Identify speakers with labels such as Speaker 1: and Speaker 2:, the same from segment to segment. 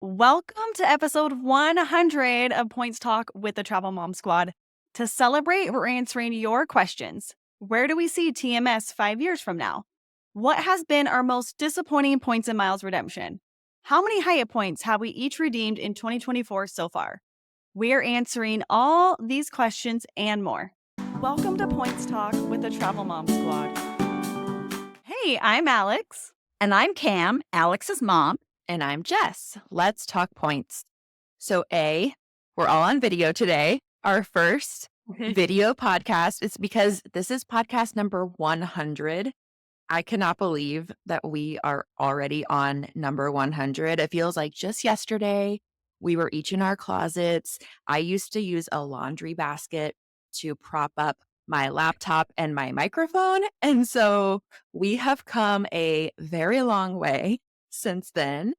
Speaker 1: Welcome to episode 100 of Points Talk with the Travel Mom Squad. To celebrate, we're answering your questions. Where do we see TMS 5 years from now? What has been our most disappointing points and miles redemption? How many Hyatt points have we each redeemed in 2024 so far? We're answering all these questions and more. Welcome to Points Talk with the Travel Mom Squad. Hey, I'm Alex.
Speaker 2: And I'm Cam, Alex's mom.
Speaker 3: And I'm Jess. Let's talk points. So we're all on video today. Our first video podcast is because this is podcast number 100. I cannot believe that we are already on number 100. It feels like just yesterday we were each in our closets. I used to use a laundry basket to prop up my laptop and my microphone. And so we have come a very long way since then.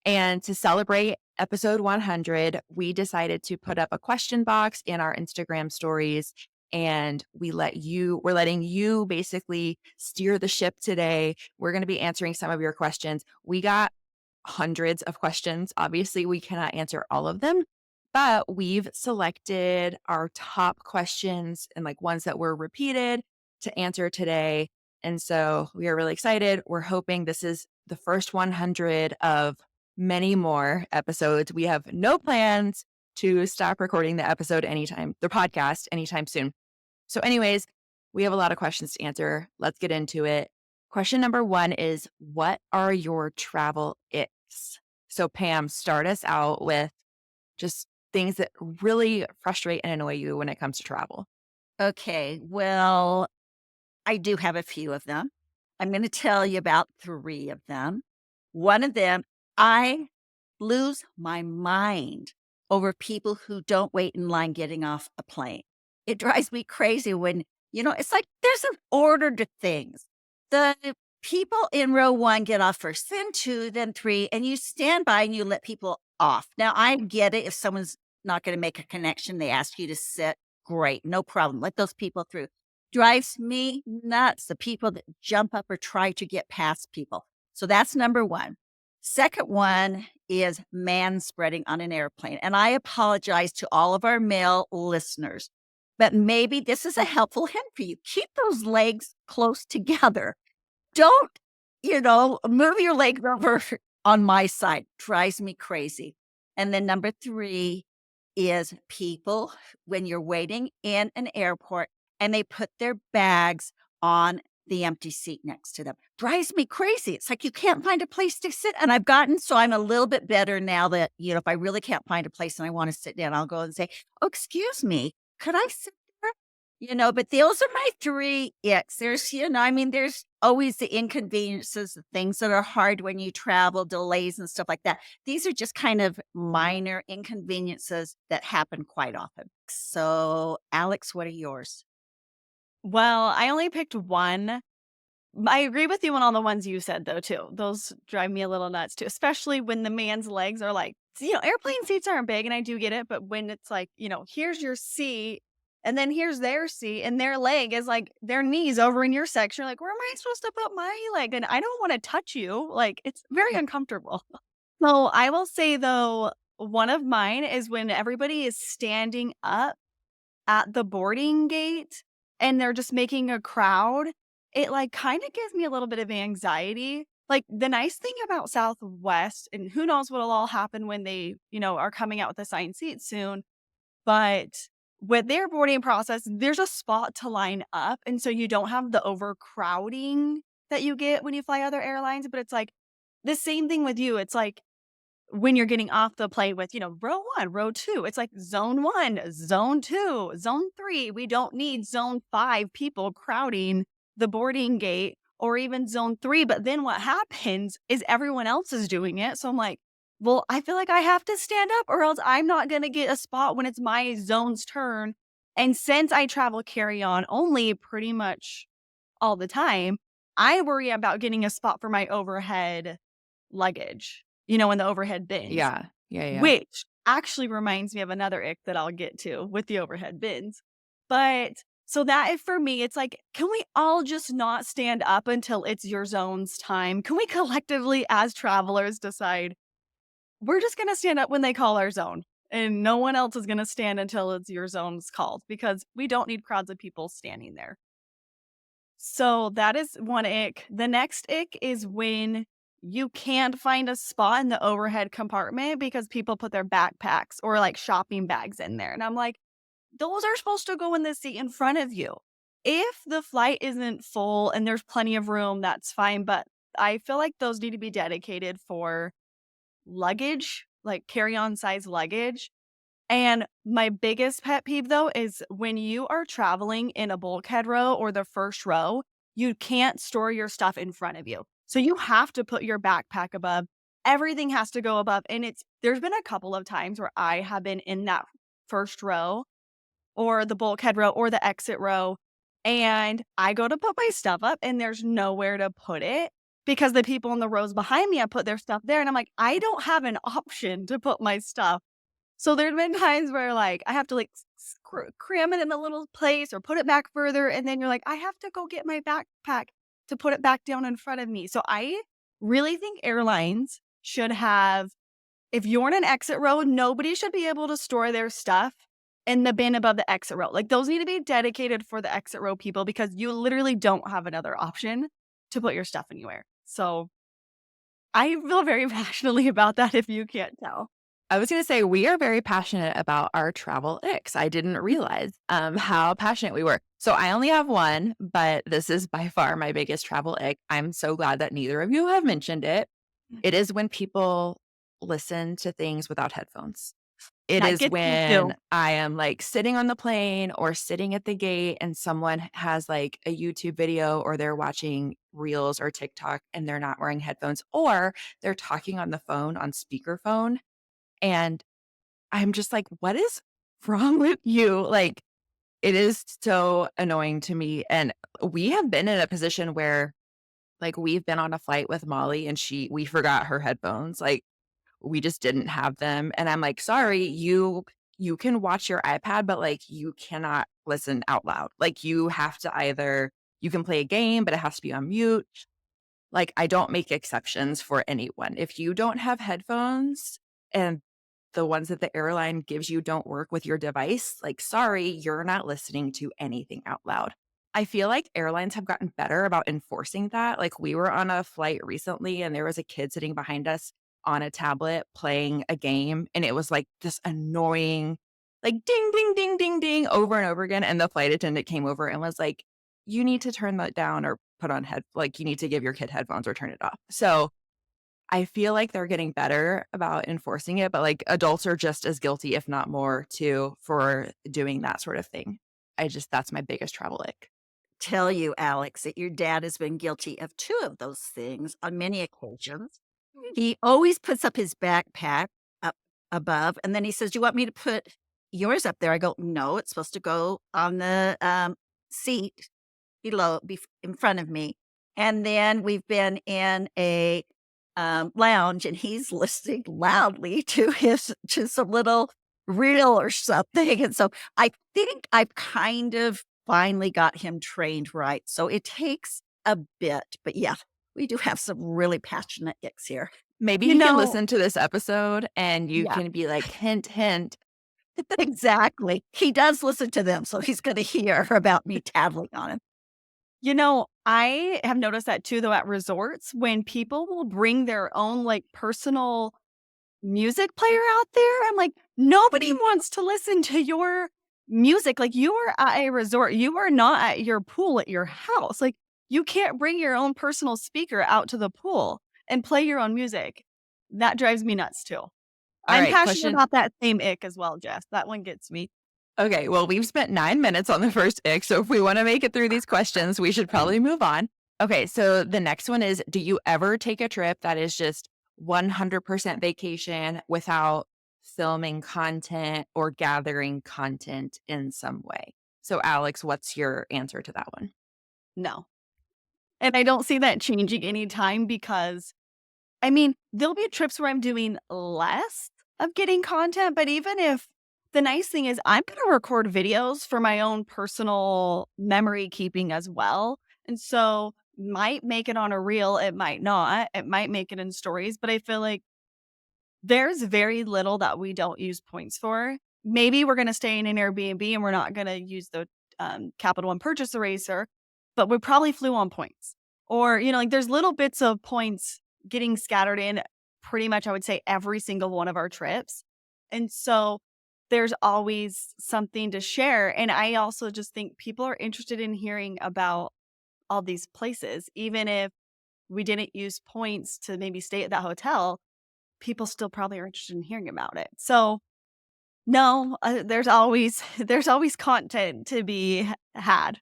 Speaker 3: And to celebrate episode 100, we decided to put up a question box in our Instagram stories. And we're letting you basically steer the ship today. We're going to be answering some of your questions. We got hundreds of questions. Obviously, we cannot answer all of them, but we've selected our top questions and ones that were repeated to answer today. And so we are really excited. We're hoping this is the first 100 of many more episodes. We have no plans to stop recording the podcast anytime soon. So anyways, we have a lot of questions to answer. Let's get into it. Question number 1 is, what are your travel icks? So Pam, start us out with just things that really frustrate and annoy you when it comes to travel.
Speaker 2: Okay, well, I do have a few of them. I'm going to tell you about 3 of them. One of them, I lose my mind over people who don't wait in line getting off a plane. It drives me crazy when, it's like there's an order to things. The people in row 1 get off first, then 2, then 3, and you stand by and you let people off. Now, I get it. If someone's not going to make a connection, they ask you to sit. Great, no problem. Let those people through. Drives me nuts, the people that jump up or try to get past people. So that's number 1. Second one is manspreading on an airplane. And I apologize to all of our male listeners, but maybe this is a helpful hint for you. Keep those legs close together. Don't, move your leg over on my side. Drives me crazy. And then number 3 is people, when you're waiting in an airport and they put their bags on the empty seat next to them. Drives me crazy. It's like you can't find a place to sit. And so I'm a little bit better now that, if I really can't find a place and I want to sit down, I'll go and say, oh, excuse me, could I sit there? But those are my 3 icks. There's always the inconveniences, the things that are hard when you travel, delays and stuff like that. These are just kind of minor inconveniences that happen quite often. So, Alex, what are yours?
Speaker 1: Well, I only picked one. I agree with you on all the ones you said, though, too. Those drive me a little nuts, too, especially when the man's legs are airplane seats aren't big, and I do get it, but when it's here's your seat, and then here's their seat, and their leg is their knees over in your section. You're like, where am I supposed to put my leg? And I don't want to touch you. It's very uncomfortable. So I will say, though, one of mine is when everybody is standing up at the boarding gate and they're just making a crowd. It kind of gives me a little bit of anxiety. The nice thing about Southwest, and who knows what'll all happen when they, are coming out with assigned seats soon, but with their boarding process, there's a spot to line up. And so you don't have the overcrowding that you get when you fly other airlines. But it's the same thing with you. It's when you're getting off the plane with, row 1, row 2, it's zone 1, zone 2, zone 3. We don't need zone 5 people crowding the boarding gate, or even zone 3. But then what happens is everyone else is doing it. So I'm well, I feel like I have to stand up or else I'm not going to get a spot when it's my zone's turn. And since I travel carry-on only pretty much all the time, I worry about getting a spot for my overhead luggage, in the overhead bins.
Speaker 3: Yeah.
Speaker 1: Which actually reminds me of another ick that I'll get to with the overhead bins. But so that is, for me, it's can we all just not stand up until it's your zone's time? Can we collectively as travelers decide, we're just going to stand up when they call our zone. And no one else is going to stand until it's your zone's called because we don't need crowds of people standing there. So that is one ick. The next ick is when you can't find a spot in the overhead compartment because people put their backpacks or like shopping bags in there. And I'm like, those are supposed to go in the seat in front of you. If the flight isn't full and there's plenty of room, that's fine. But I feel like those need to be dedicated for luggage, like carry-on size luggage. And my biggest pet peeve, though, is when you are traveling in a bulkhead row or the first row, you can't store your stuff in front of you. So you have to put your backpack above. Everything has to go above. And there's been a couple of times where I have been in that first row or the bulkhead row or the exit row, and I go to put my stuff up and there's nowhere to put it because the people in the rows behind me have put their stuff there. And I'm like, I don't have an option to put my stuff. So there's been times where, like, I have to, like, cram it in a little place or put it back further, and then you're like, "I have to go get my backpack to put it back down in front of me." So I really think airlines should have if you're in an exit row, nobody should be able to store their stuff in the bin above the exit row. Like, those need to be dedicated for the exit row people because you literally don't have another option to put your stuff anywhere. So I feel very passionately about that if you can't tell.
Speaker 3: I was going to say, we are very passionate about our travel icks. I didn't realize how passionate we were. So I only have one, but this is by far my biggest travel ick. I'm so glad that neither of you have mentioned it. It is when people listen to things without headphones. It
Speaker 1: That
Speaker 3: is
Speaker 1: gets me too.
Speaker 3: when I am like sitting on the plane or sitting at the gate and someone has like a YouTube video or they're watching Reels or TikTok and they're not wearing headphones or they're talking on the phone on speakerphone. And I'm just like, what is wrong with you? Like, it is so annoying to me. And we have been in a position where, like, we've been on a flight with Molly and we forgot her headphones. Like, we just didn't have them. And I'm like, sorry, you can watch your iPad, but like, you cannot listen out loud. Like, you have to you can play a game, but it has to be on mute. Like, I don't make exceptions for anyone. If you don't have headphones and the ones that the airline gives you don't work with your device, like, sorry, you're not listening to anything out loud. I feel like airlines have gotten better about enforcing that. Like, we were on a flight recently and there was a kid sitting behind us on a tablet playing a game. And it was like this annoying, like ding, ding, ding, ding, ding over and over again. And the flight attendant came over and was like, you need to turn that down or put on like you need to give your kid headphones or turn it off. So I feel like they're getting better about enforcing it, but like adults are just as guilty, if not more, too, for doing that sort of thing. That's my biggest travel ick.
Speaker 2: Tell you, Alex, that your dad has been guilty of two of those things on many occasions. He always puts up his backpack up above, and then he says, "Do you want me to put yours up there?" I go, "No, it's supposed to go on the seat below, in front of me." And then we've been in a lounge, and he's listening loudly to some little reel or something. And so I think I've kind of finally got him trained right. So it takes a bit, but yeah, we do have some really passionate icks here.
Speaker 3: Maybe
Speaker 1: You
Speaker 3: he can
Speaker 1: know
Speaker 3: listen to this episode and you
Speaker 2: Yeah,
Speaker 3: can be like, hint, hint.
Speaker 2: exactly. He does listen to them, so he's going to hear about me tattling on him.
Speaker 1: I have noticed that too, though, at resorts when people will bring their own, like, personal music player out there. I'm like, nobody wants to listen to your music. Like, you are at a resort. You are not at your pool at your house. Like, you can't bring your own personal speaker out to the pool and play your own music. That drives me nuts too.
Speaker 3: All
Speaker 1: I'm
Speaker 3: right,
Speaker 1: passionate
Speaker 3: question.
Speaker 1: about that same ick as well, Jess. That one gets me.
Speaker 3: Okay, well, we've spent 9 minutes on the first ick. So if we want to make it through these questions, we should probably move on. Okay, so the next one is, do you ever take a trip that is just 100% vacation without filming content or gathering content in some way? So Alex, what's your answer to that one?
Speaker 1: No. And I don't see that changing anytime because I mean, there'll be trips where I'm doing less of getting content, but even if the nice thing is I'm going to record videos for my own personal memory keeping as well. And so might make it on a reel, it might not. It might make it in stories, but I feel like there's very little that we don't use points for. Maybe we're going to stay in an Airbnb and we're not going to use the Capital One purchase eraser, but we probably flew on points. Or, like there's little bits of points getting scattered in pretty much, I would say, every single one of our trips. And so there's always something to share. And I also just think people are interested in hearing about all these places, even if we didn't use points to maybe stay at that hotel, people still probably are interested in hearing about it. So no, there's always there's always content to be had.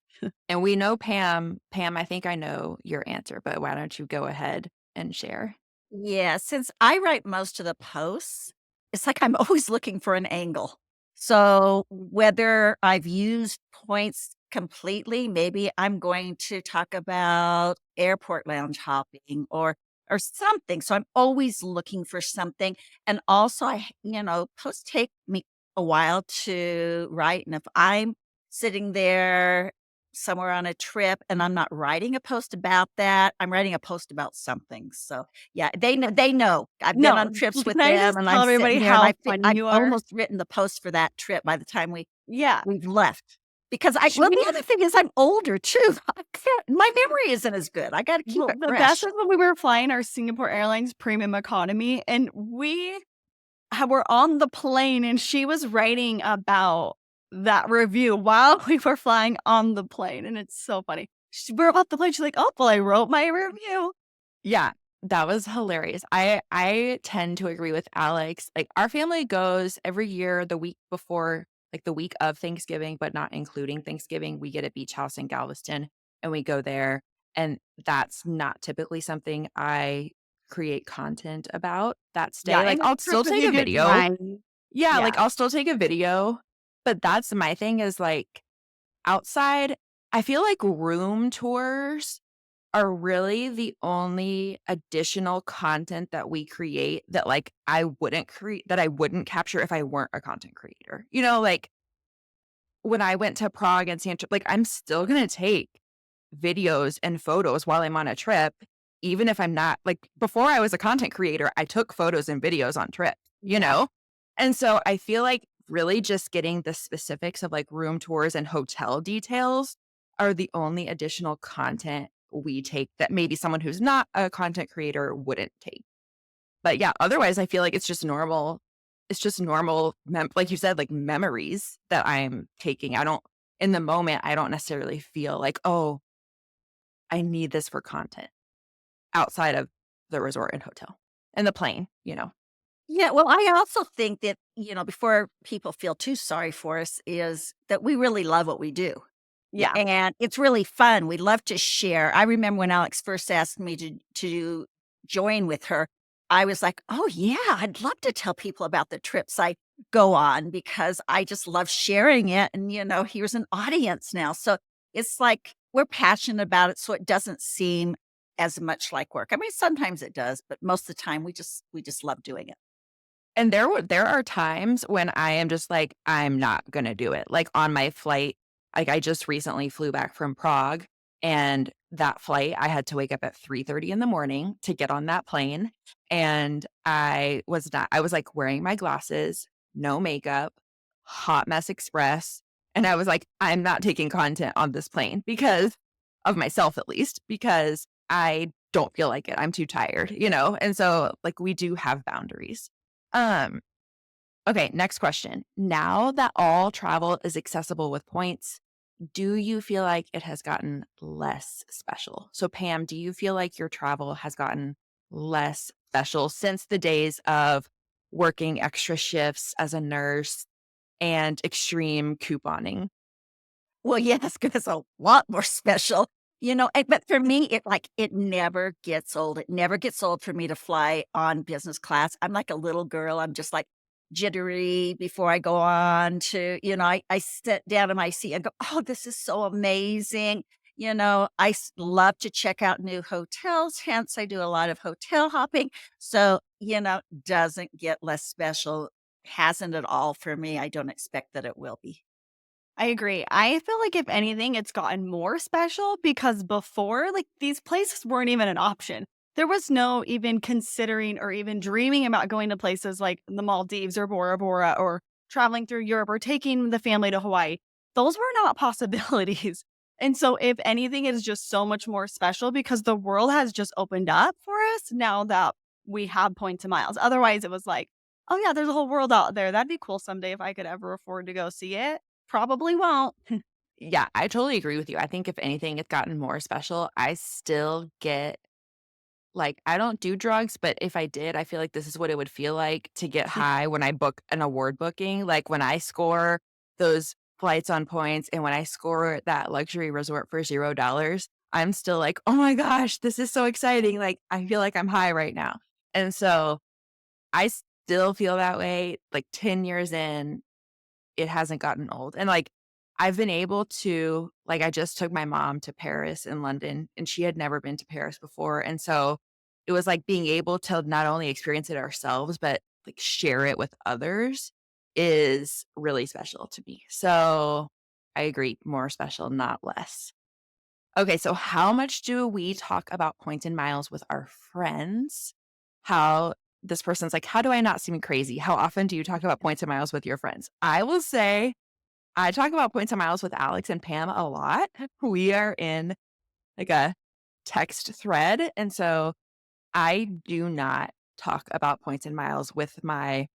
Speaker 3: And we know Pam. Pam, I think I know your answer, but why don't you go ahead and share?
Speaker 2: Yeah, since I write most of the posts, it's like I'm always looking for an angle. So whether I've used points completely, maybe I'm going to talk about airport lounge hopping or something. So I'm always looking for something. And also posts take me a while to write. And if I'm sitting there somewhere on a trip and I'm not writing a post about that, I'm writing a post about something. So yeah, they know. I've been
Speaker 1: No,
Speaker 2: on trips with
Speaker 1: can I
Speaker 2: them
Speaker 1: just
Speaker 2: and
Speaker 1: tell
Speaker 2: I'm
Speaker 1: everybody
Speaker 2: sitting there and
Speaker 1: how funny
Speaker 2: I've
Speaker 1: you are?
Speaker 2: almost written the post for that trip by the time
Speaker 1: Yeah.
Speaker 2: we've left. Because
Speaker 1: Should
Speaker 2: well,
Speaker 1: we
Speaker 2: the other thing is I'm older too. My memory isn't as good. I got to keep
Speaker 1: Well,
Speaker 2: it
Speaker 1: the best
Speaker 2: fresh.
Speaker 1: is when we were flying our Singapore Airlines premium economy, and were on the plane, and she was writing about that review while we were flying on the plane, and it's so funny. We're off the plane, she's like, "Oh, well, I wrote my review."
Speaker 3: Yeah, that was hilarious. I tend to agree with Alex. Like our family goes every year the week before, like the week of Thanksgiving, but not including Thanksgiving. We get a beach house in Galveston and we go there. And that's not typically something I create content about that
Speaker 1: Yeah,
Speaker 3: stay. Like
Speaker 1: and the
Speaker 3: I'll
Speaker 1: trip
Speaker 3: still
Speaker 1: would be
Speaker 3: take
Speaker 1: a
Speaker 3: a
Speaker 1: good
Speaker 3: video.
Speaker 1: time.
Speaker 3: Yeah, like
Speaker 1: Yeah.
Speaker 3: I'll still take a video. But that's my thing is like outside, I feel like room tours are really the only additional content that we create that like I wouldn't capture if I weren't a content creator. Like when I went to Prague and Santa, like I'm still gonna take videos and photos while I'm on a trip, even if I'm not like before I was a content creator, I took photos and videos on trips, you
Speaker 2: Yeah.
Speaker 3: know? And so I feel like really just getting the specifics of like room tours and hotel details are the only additional content we take that maybe someone who's not a content creator wouldn't take. But yeah, otherwise I feel like it's just normal like you said, like memories that I'm taking. In the moment, I don't necessarily feel like, oh, I need this for content outside of the resort and hotel and the plane.
Speaker 2: Yeah, well, I also think that, before people feel too sorry for us, is that we really love what we do. Yeah,
Speaker 1: Yeah.
Speaker 2: and it's really fun. We love to share. I remember when Alex first asked me to join with her, I was like, "Oh yeah, I'd love to tell people about the trips I go on because I just love sharing it." And here's an audience now, so it's like we're passionate about it, so it doesn't seem as much like work. I mean, sometimes it does, but most of the time we just love doing it.
Speaker 3: And there are times when I am just like, I'm not gonna do it. Like on my flight, like I just recently flew back from Prague, and that flight, I had to wake up at 3:30 in the morning to get on that plane. And I was like wearing my glasses, no makeup, hot mess express. And I was like, I'm not taking content on this plane because of myself, at least, because I don't feel like it. I'm too tired. And so like we do have boundaries. Um, okay, next question. Now that all travel is accessible with points, do you feel like it has gotten less special? So, Pam, do you feel like your travel has gotten less special since the days of working extra shifts as a nurse and extreme couponing?
Speaker 2: Well, yes, 'cause it's a lot more special, but for me, it never gets old. It never gets old for me to fly on business class. I'm like a little girl. I'm just, like, jittery before I go on to I sit down in my seat and go, "Oh, this is so amazing." Love to check out new hotels, hence I do a lot of hotel hopping. So, doesn't get less special, hasn't at all for me. I don't expect that it will be.
Speaker 1: I agree. I feel like if anything, it's gotten more special because before, like these places weren't even an option. there was no even considering or even dreaming about going to places like the Maldives or Bora Bora or traveling through Europe or taking the family to Hawaii. Those were not possibilities. And so, if anything, it is just so much more special because the world has just opened up for us now that we have points and miles. Otherwise, it was like, oh, yeah, there's a whole world out there. That'd be cool someday if I could ever afford to go see it. Probably won't.
Speaker 3: Yeah, I totally agree with you. I think if anything, it's gotten more special. I still get like, I don't do drugs, but if I did, I feel like this is what it would feel like to get high when I book an award booking. Like when I score those flights on points and when I score that luxury resort for $0, I'm still like, oh my gosh, this is so exciting. Like, I feel like I'm high right now. And so I still feel that way. Like 10 years in, it hasn't gotten old. And like, I've been able to, like, I just took my mom to Paris and London, and she had never been to Paris before. And so it was like being able to not only experience it ourselves, but like share it with others is really special to me. So I agree, more special, not less. Okay, so how much do we talk about points and miles with our friends? How this person's like, how do I not seem crazy? How often do you talk about points and miles with your friends? I will say I talk about points and miles with Alex and Pam a lot. We are in like a text thread. And so I do not talk about points and miles with my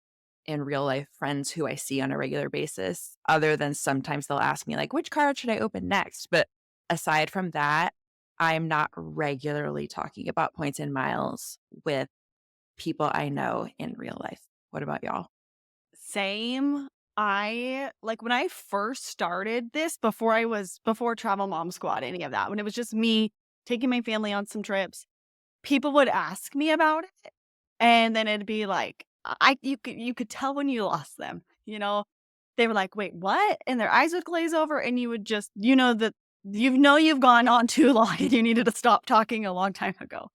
Speaker 3: in real life friends who I see on a regular basis, other than sometimes they'll ask me, like, which card should I open next? But aside from that, I'm not regularly talking about points and miles with people I know in real life. What about y'all?
Speaker 1: Same. I like when I first started this before Travel Mom Squad, any of that, when it was just me taking my family on some trips, people would ask me about it. And then it'd be like, you could tell when you lost them, you know? They were like, "Wait, what?" And their eyes would glaze over and you would just that you've gone on too long and you needed to stop talking a long time ago.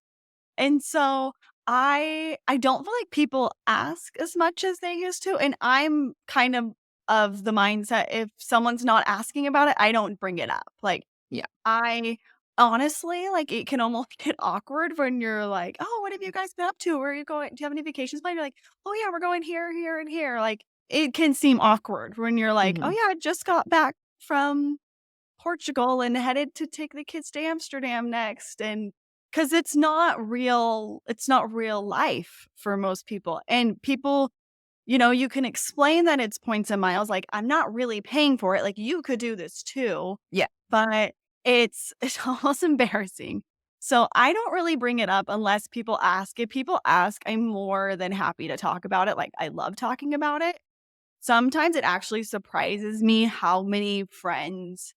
Speaker 1: And so I don't feel like people ask as much as they used to, and I'm kind of the mindset if someone's not asking about it, I don't bring it up. Like,
Speaker 3: Yeah.
Speaker 1: I honestly, like, it can almost get awkward when you're like, "Oh, what have you guys been up to? Where are you going? Do you have any vacations planned?" You're like, "Oh, yeah, we're going here, here, and here." Like, it can seem awkward when you're like, "Oh,
Speaker 3: Hmm.
Speaker 1: yeah, I just got back from Portugal and headed to take the kids to Amsterdam next," and because it's not real life for most people, and people, you can explain that it's points and miles, like, "I'm not really paying for it, like, you could do this too,"
Speaker 3: Yeah.
Speaker 1: but it's almost embarrassing. So, I don't really bring it up unless people ask. If people ask, I'm more than happy to talk about it, like, I love talking about it. Sometimes it actually surprises me how many friends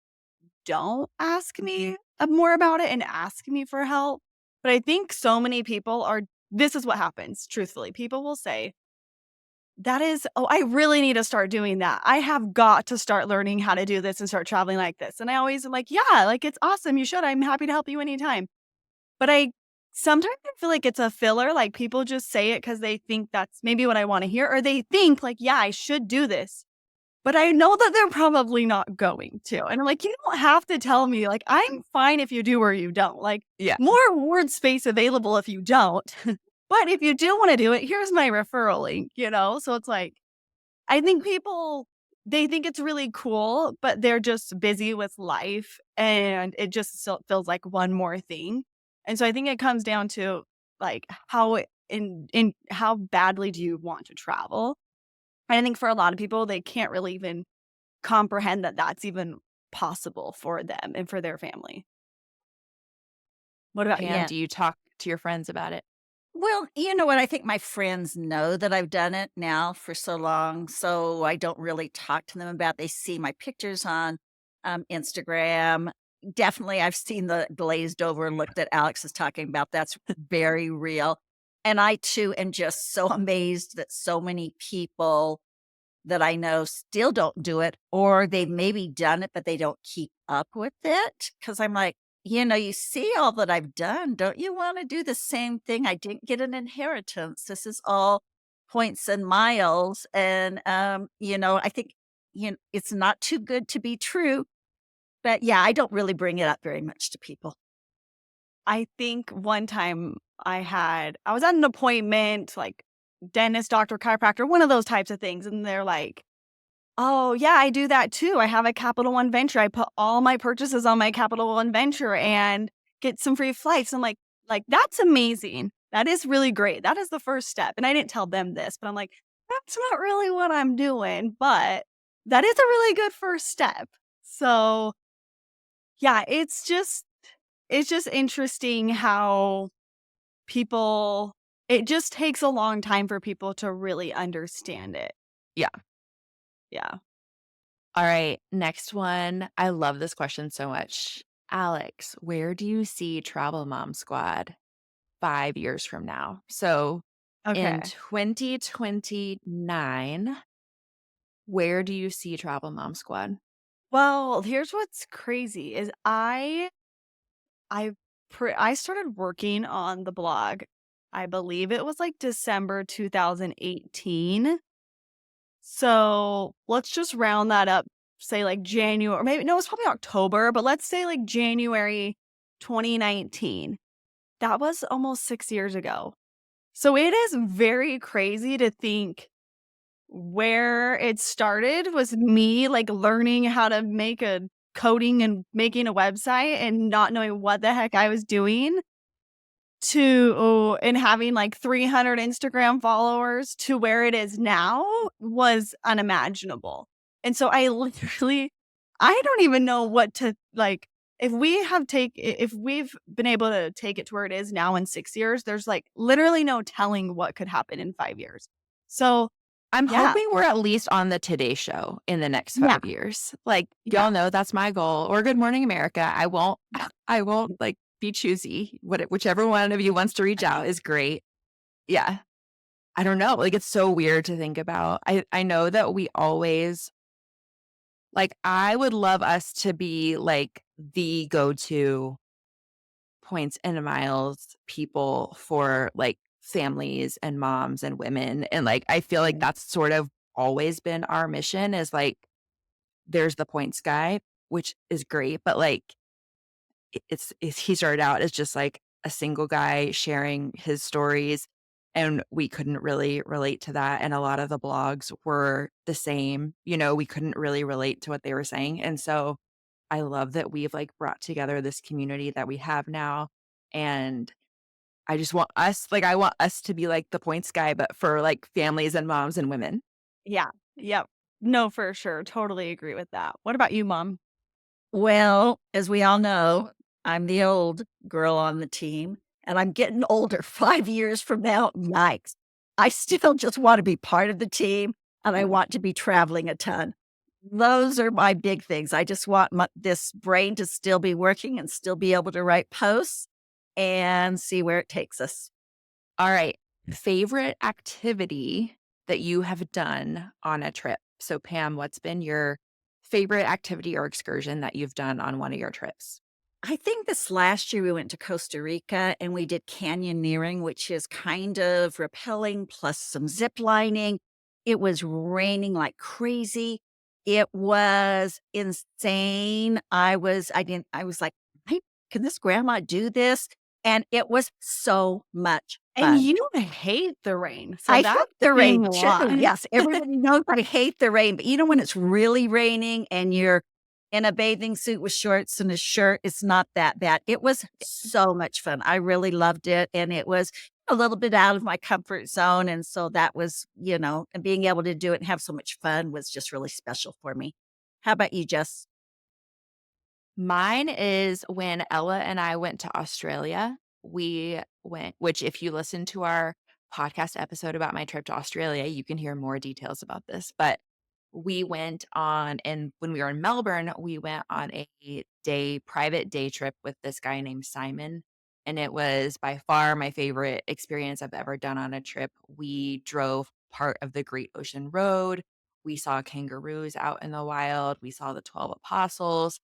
Speaker 1: don't ask me more about it and ask me for help. But I think so many people are this is what happens, truthfully. People will say, "Oh, I really need to start doing that. I have got to start learning how to do this and start traveling like this." And I always am like, "Yeah, like it's awesome. You should. I'm happy to help you anytime." But I sometimes I feel like it's a filler. Like people just say it because they think that's maybe what I want to hear, or they think like, "Yeah, I should do this." But I know that they're probably not going to, and I'm like, "You don't have to tell me, like, I'm fine if you do or you don't, like,
Speaker 3: Yeah.
Speaker 1: more word space available if you don't, but if you do wanna do it, here's my referral link," you know? So it's like, I think people they think it's really cool, but they're just busy with life, and it just so feels like one more thing, and so I think it comes down to, like, how badly do you want to travel? And I think for a lot of people, they can't really even comprehend that that's even possible for them and for their family. What about you?
Speaker 3: Pam,
Speaker 2: Yeah.
Speaker 3: do you talk to your friends about it?
Speaker 2: Well, you know what? I think my friends know that I've done it now for so long, so I don't really talk to them about. They see my pictures on Instagram. Definitely, I've seen the glazed over look that Alex is talking about. That's very real. And I too am just so amazed that so many people that I know still don't do it, or they've maybe done it, but they don't keep up with it. Cause I'm like, you see all that I've done. Don't you want to do the same thing? I didn't get an inheritance. This is all points and miles. And, I think, it's not too good to be true. But yeah, I don't really bring it up very much to people.
Speaker 1: I think one time I was at an appointment, like dentist, doctor, chiropractor, one of those types of things. And they're like, oh, yeah, I do that too. I have a Capital One Venture. I put all my purchases on my Capital One Venture and get some free flights. I'm like, that's amazing. That is really great. That is the first step. And I didn't tell them this, but I'm like, that's not really what I'm doing, but that is a really good first step. So, yeah, it's just interesting how people it just takes a long time for people to really understand it.
Speaker 3: Yeah.
Speaker 1: Yeah.
Speaker 3: All right. Next one. I love this question so much. Alex, where do you see Travel Mom Squad 5 years from now? So in
Speaker 1: Okay.
Speaker 3: 2029, where do you see Travel Mom Squad?
Speaker 1: Well, here's what's crazy is I I started working on the blog. I believe it was like December 2018. So, let's just round that up, say like January, or maybe no, it's probably October, but let's say like January 2019. That was almost 6 years ago. So it is very crazy to think where it started was me, like, learning how to make a coding and making a website and not knowing what the heck I was doing and having, like, 300 Instagram followers to where it is now was unimaginable. And so I don't even know what to like, if we've been able to take it to where it is now in 6 years, there's, like, literally no telling what could happen in 5 years. So,
Speaker 3: I'm
Speaker 1: yeah.
Speaker 3: hoping we're at least on the Today Show in the next
Speaker 1: Yeah.
Speaker 3: 5 years. Like,
Speaker 1: Yeah.
Speaker 3: y'all know that's my goal. Or Good Morning America. I won't like be choosy. Whichever one of you wants to reach out is great. Yeah. I don't know. Like, it's so weird to think about. I know that we always like, I would love us to be like the go-to points and miles people for like families and moms and women. And like, I feel like that's sort of always been our mission is like, there's the points guy, which is great. But like, he started out as just like a single guy sharing his stories. And we couldn't really relate to that. And a lot of the blogs were the same. We couldn't really relate to what they were saying. And so I love that we've like brought together this community that we have now. And I want us to be like the points guy, but for like families and moms and women.
Speaker 1: Yeah. Yep. No, for sure. Totally agree with that. What about you, mom?
Speaker 2: Well, as we all know, I'm the old girl on the team, and I'm getting older 5 years from now, yikes. I still just wanna be part of the team, and I want to be traveling a ton. Those are my big things. I just want this brain to still be working and still be able to write posts and see where it takes us.
Speaker 3: All right. Favorite activity that you have done on a trip? So, Pam, what's been your favorite activity or excursion that you've done on one of your trips?
Speaker 2: I think this last year we went to Costa Rica and we did canyoneering, which is kind of rappelling plus some zip lining. It was raining like crazy. It was insane. I was like, "Hey, can this grandma do this?" And it was so much
Speaker 1: And
Speaker 2: fun.
Speaker 1: you hate the rain, so
Speaker 2: I hate
Speaker 1: that's
Speaker 2: the
Speaker 1: being
Speaker 2: rain
Speaker 1: a
Speaker 2: too.
Speaker 1: lot.
Speaker 2: Yes, everybody knows I hate the rain, but when it's really raining and you're in a bathing suit with shorts and a shirt, it's not that bad. It was so much fun. I really loved it, and it was a little bit out of my comfort zone, and so that was, and being able to do it and have so much fun was just really special for me. How about you, Jess?
Speaker 3: Mine is when Ella and I went to Australia. We went, which, if you listen to our podcast episode about my trip to Australia, you can hear more details about this. But we went on, and when we were in Melbourne, we went on a private day trip with this guy named Simon. And it was by far my favorite experience I've ever done on a trip. We drove part of the Great Ocean Road. We saw kangaroos out in the wild. We saw the 12 apostles.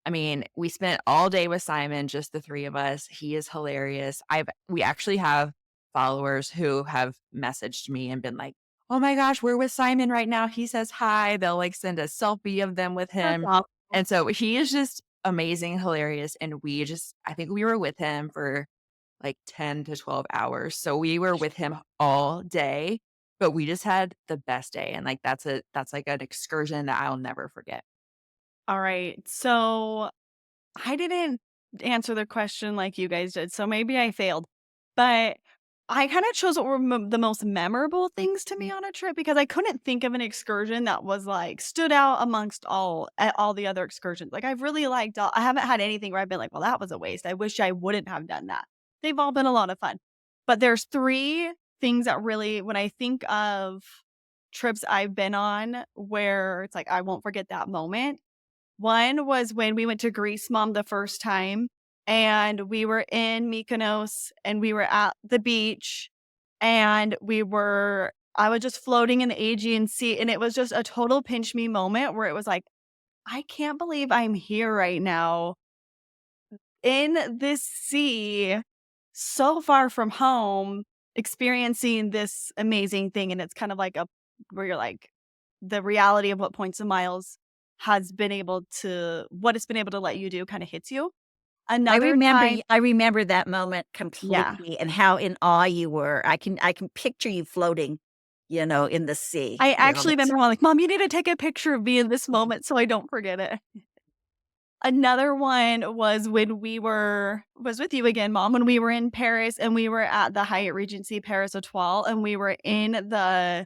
Speaker 3: I mean, we spent all day with Simon, just the 3 of us. He is hilarious. We actually have followers who have messaged me and been like, "Oh my gosh, we're with Simon right now. He says hi." They'll like send a selfie of them with
Speaker 1: That's
Speaker 3: him.
Speaker 1: awesome.
Speaker 3: And so he is just amazing, hilarious. And I think we were with him for like 10 to 12 hours. So we were with him all day, but we just had the best day. And like that's like an excursion that I'll never forget.
Speaker 1: All right. So I didn't answer the question like you guys did, so maybe I failed. But I kind of chose what were the most memorable things to me on a trip because I couldn't think of an excursion that was like stood out amongst all the other excursions. Like I've really liked I haven't had anything where I've been like, well, that was a waste. I wish I wouldn't have done that. They've all been a lot of fun. But there's three things that really, when I think of trips I've been on where it's like I won't forget that moment. One was when we went to Greece, Mom, the first time, and we were in Mykonos, and we were at the beach, and I was just floating in the Aegean Sea, and it was just a total pinch me moment where it was like, I can't believe I'm here right now in this sea, so far from home, experiencing this amazing thing. And it's kind of like where you're like, the reality of what Points of Miles what it's been able to let you do kind of hits you. Another time,
Speaker 2: I remember that moment
Speaker 1: yeah.
Speaker 2: completely and how in awe you were. I can picture you floating, in the sea.
Speaker 1: I actually remember like, Mom, you need to take a picture of me in this moment so I don't forget it. Another one was when was with you again, Mom, when we were in Paris and we were at the Hyatt Regency Paris Etoile and we were in the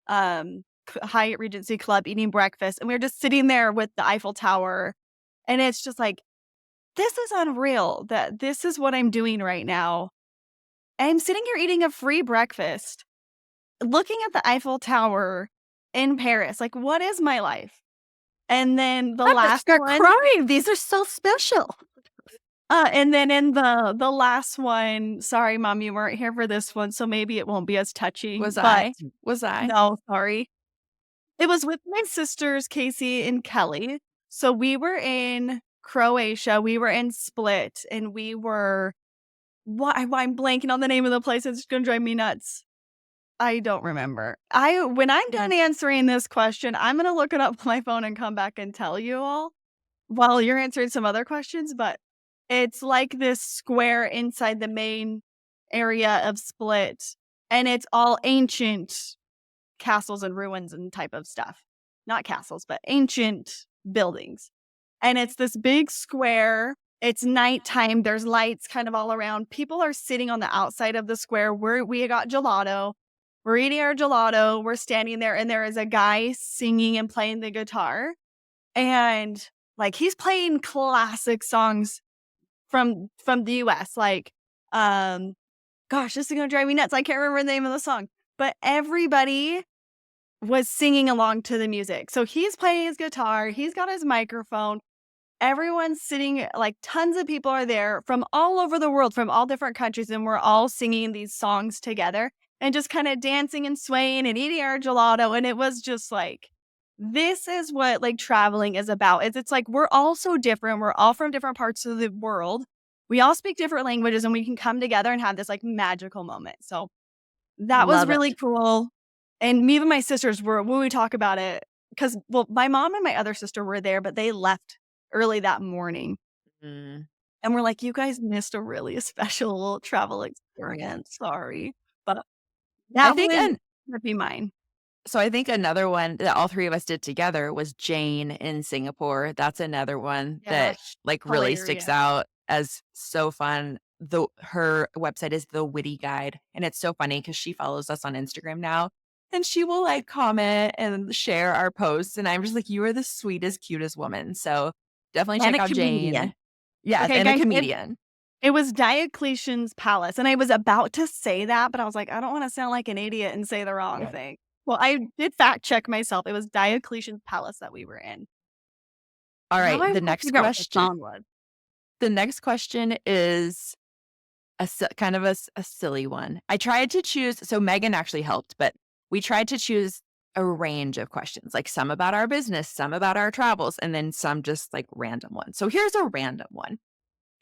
Speaker 1: Hyatt Regency Club eating breakfast and we were just sitting there with the Eiffel Tower. And it's just like, this is unreal that this is what I'm doing right now. I'm sitting here eating a free breakfast, looking at the Eiffel Tower in Paris. Like, what is my life? And then the
Speaker 2: I'm gonna
Speaker 1: last
Speaker 2: start
Speaker 1: one,
Speaker 2: crying. These are so special.
Speaker 1: and then in the last one, sorry, Mom, you weren't here for this one, so maybe it won't be as touching.
Speaker 3: Was
Speaker 1: But
Speaker 3: I? Was I?
Speaker 1: no, sorry. It was with my sisters, Casey and Kelly. So we were in Croatia, we were in Split, and we were I'm blanking on the name of the place. It's gonna drive me nuts. I don't remember. When I'm done answering this question, I'm gonna look it up on my phone and come back and tell you all while you're answering some other questions. But it's like this square inside the main area of Split, and it's all ancient castles and ruins and type of stuff. Not castles, but ancient buildings. And it's this big square. It's nighttime. There's lights kind of all around. People are sitting on the outside of the square. We got gelato. We're eating our gelato. We're standing there, and there is a guy singing and playing the guitar. And like he's playing classic songs from the US. Like, gosh, this is gonna drive me nuts. I can't remember the name of the song. But everybody was singing along to the music. So he's playing his guitar, he's got his microphone. Everyone's sitting, like tons of people are there from all over the world, from all different countries, and we're all singing these songs together and just kind of dancing and swaying and eating our gelato. And it was just like, this is what like traveling is about. It's like we're all so different. We're all from different parts of the world. We all speak different languages and we can come together and have this like magical moment. So that was
Speaker 2: Love
Speaker 1: really
Speaker 2: it.
Speaker 1: cool. And me and my sisters were, when we talk about it, because, well, my mom and my other sister were there, but they left early that morning.
Speaker 3: Mm.
Speaker 1: And we're like, you guys missed a really special travel experience. Sorry. But
Speaker 3: I
Speaker 1: that
Speaker 3: think
Speaker 1: would be mine.
Speaker 3: So I think another one that all three of us did together was Jane in Singapore. That's another one that
Speaker 1: Yes.
Speaker 3: like really sticks
Speaker 1: Hilarious.
Speaker 3: out as so fun. Her website is The Witty Guide, and it's so funny because she follows us on Instagram now, and she will like comment and share our posts, and I'm just like, you are the sweetest, cutest woman. So definitely
Speaker 2: And
Speaker 3: check
Speaker 2: a
Speaker 3: out
Speaker 2: comedian.
Speaker 3: Jane. Yes,
Speaker 1: Okay,
Speaker 3: and a
Speaker 1: guys,
Speaker 3: comedian.
Speaker 1: it was Diocletian's palace. And I was about to say that, but I was like, I don't want to sound like an idiot and say the wrong thing. Well, I did fact check myself. It was Diocletian's palace that we were in.
Speaker 3: All
Speaker 1: Now
Speaker 3: right,
Speaker 1: I
Speaker 3: the
Speaker 1: want to
Speaker 3: next
Speaker 1: figure out what the
Speaker 3: question.
Speaker 1: song was.
Speaker 3: The next question is kind of a silly one. I tried to choose, so Megan actually helped, but we tried to choose a range of questions, like some about our business, some about our travels, and then some just like random ones. So here's a random one.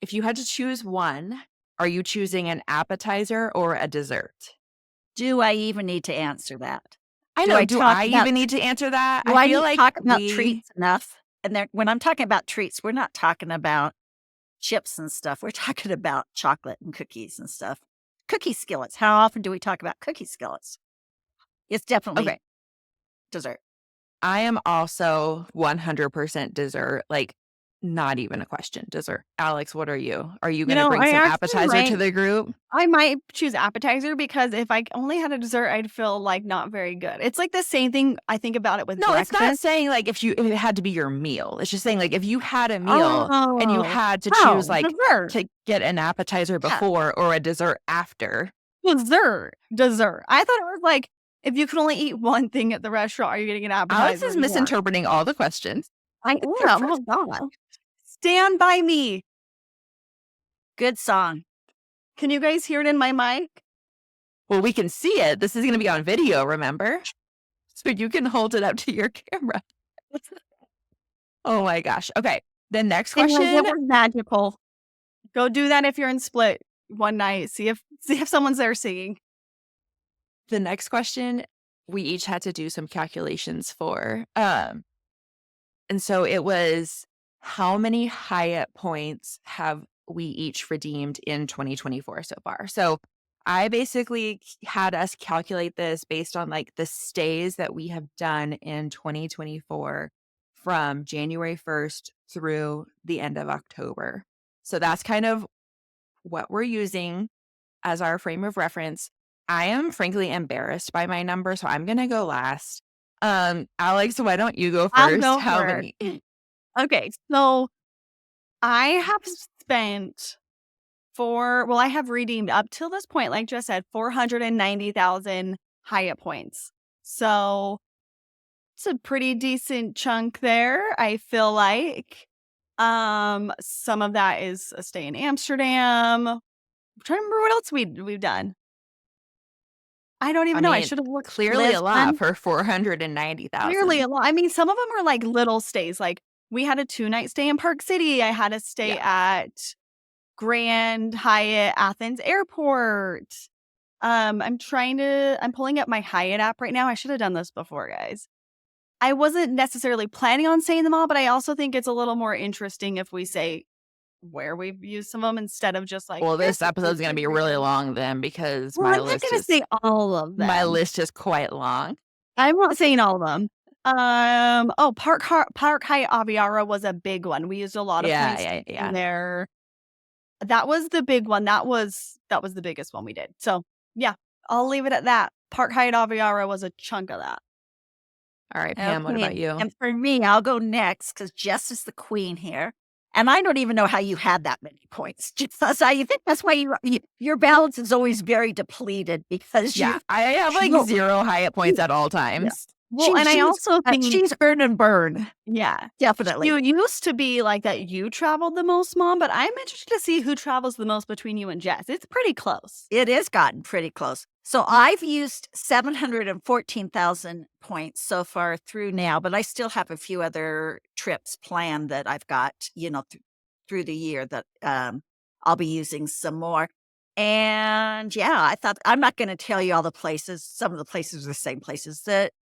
Speaker 3: If you had to choose one, are you choosing an appetizer or a dessert?
Speaker 2: Do I even need to answer that?
Speaker 3: I
Speaker 2: Do
Speaker 3: know.
Speaker 2: I
Speaker 3: Do
Speaker 2: talk
Speaker 3: I
Speaker 2: about
Speaker 3: even need to answer that?
Speaker 2: do
Speaker 3: I
Speaker 2: I
Speaker 3: feel
Speaker 2: need to
Speaker 3: like
Speaker 2: talk about treats enough? And when I'm talking about treats, we're not talking about chips and stuff. We're talking about chocolate and cookies and stuff. Cookie skillets. How often do we talk about cookie skillets? It's definitely
Speaker 3: Okay.
Speaker 2: dessert.
Speaker 3: I am also 100% dessert. Like, not even a question. Dessert. Alex, what are you? Are you going to bring
Speaker 1: I
Speaker 3: some
Speaker 1: actually
Speaker 3: appetizer to the group?
Speaker 1: I might choose appetizer because if I only had a dessert, I'd feel like not very good. It's like the same thing I think about it with
Speaker 3: No, it's not
Speaker 1: breakfast.
Speaker 3: saying like if it had to be your meal. It's just saying like if you had a meal and you
Speaker 1: Oh,
Speaker 3: had to choose
Speaker 1: oh,
Speaker 3: like
Speaker 1: dessert.
Speaker 3: to get an appetizer
Speaker 1: Yeah,
Speaker 3: before or a dessert after.
Speaker 1: dessert. I thought it was like if you could only eat one thing at the restaurant, are you getting an
Speaker 3: Alex
Speaker 1: appetizer
Speaker 3: is
Speaker 1: more?
Speaker 3: misinterpreting all the questions.
Speaker 1: I am. Oh God. Stand by me.
Speaker 2: Good song.
Speaker 1: Can you guys hear it in my mic?
Speaker 3: Well, we can see it. This is going to be on video, remember? So you can hold it up to your camera. Oh my gosh. Okay. The next
Speaker 1: Anyways,
Speaker 3: question.
Speaker 1: it was magical. Go do that if you're in Split one night. See if someone's there singing.
Speaker 3: The next question we each had to do some calculations for. And so it was how many Hyatt points have we each redeemed in 2024 so far? So I basically had us calculate this based on like the stays that we have done in 2024 from January 1st through the end of October. So that's kind of what we're using as our frame of reference. I am frankly embarrassed by my number, so I'm going to go last. Alex, why don't you go
Speaker 1: I'll
Speaker 3: first?
Speaker 1: go
Speaker 3: How
Speaker 1: first.
Speaker 3: many?
Speaker 1: Okay, so I have spent I have redeemed up till this point, like Jess said, 490,000 Hyatt points. So it's a pretty decent chunk there, I feel like. Some of that is a stay in Amsterdam. I'm trying to remember what else we've done. I don't
Speaker 3: I
Speaker 1: even know. I
Speaker 3: mean,
Speaker 1: should have looked.
Speaker 3: clearly a lot
Speaker 1: Lisbon,
Speaker 3: for
Speaker 1: clearly
Speaker 3: 490,000.
Speaker 1: a lot. I mean, some of them are like little stays. Like we had a 2-night stay in Park City. I had a stay
Speaker 3: Yeah.
Speaker 1: at Grand Hyatt Athens Airport. I'm pulling up my Hyatt app right now. I should have done this before, guys. I wasn't necessarily planning on saying them all, but I also think it's a little more interesting if we say where we've used some of them instead of just like,
Speaker 3: Well,
Speaker 1: here's
Speaker 3: this
Speaker 1: the
Speaker 3: episode's going to
Speaker 1: places
Speaker 3: be
Speaker 1: we've
Speaker 3: really
Speaker 1: been.
Speaker 3: long then because
Speaker 1: Well, I'm not gonna say all of
Speaker 3: my
Speaker 1: them.
Speaker 3: list is quite long.
Speaker 1: I'm not saying all of them. Park Hyatt Aviara was a big one. We used a lot of points in there. That was the big one. That was the biggest one we did. So yeah, I'll leave it at that. Park Hyatt Aviara was a chunk of that.
Speaker 3: All right, Pam, what
Speaker 2: Okay,
Speaker 3: about you?
Speaker 2: and for me, I'll go next because Jess is the queen here. And I don't even know how you had that many points. Jess, I think that's why your balance is always very depleted because
Speaker 3: Yeah, I have like
Speaker 2: No.
Speaker 3: 0 Hyatt points at all
Speaker 2: Yeah.
Speaker 3: times.
Speaker 1: Well, and I also think
Speaker 2: she's earn and burn.
Speaker 1: yeah,
Speaker 2: Definitely.
Speaker 1: you used to be like that. You traveled the most, Mom, but I'm interested to see who travels the most between you and Jess. It's pretty close.
Speaker 2: It has gotten pretty close. So I've used 714,000 points so far through now, but I still have a few other trips planned that I've got, through the year that I'll be using some more. And yeah, I thought I'm not going to tell you all the places. Some of the places are the same places that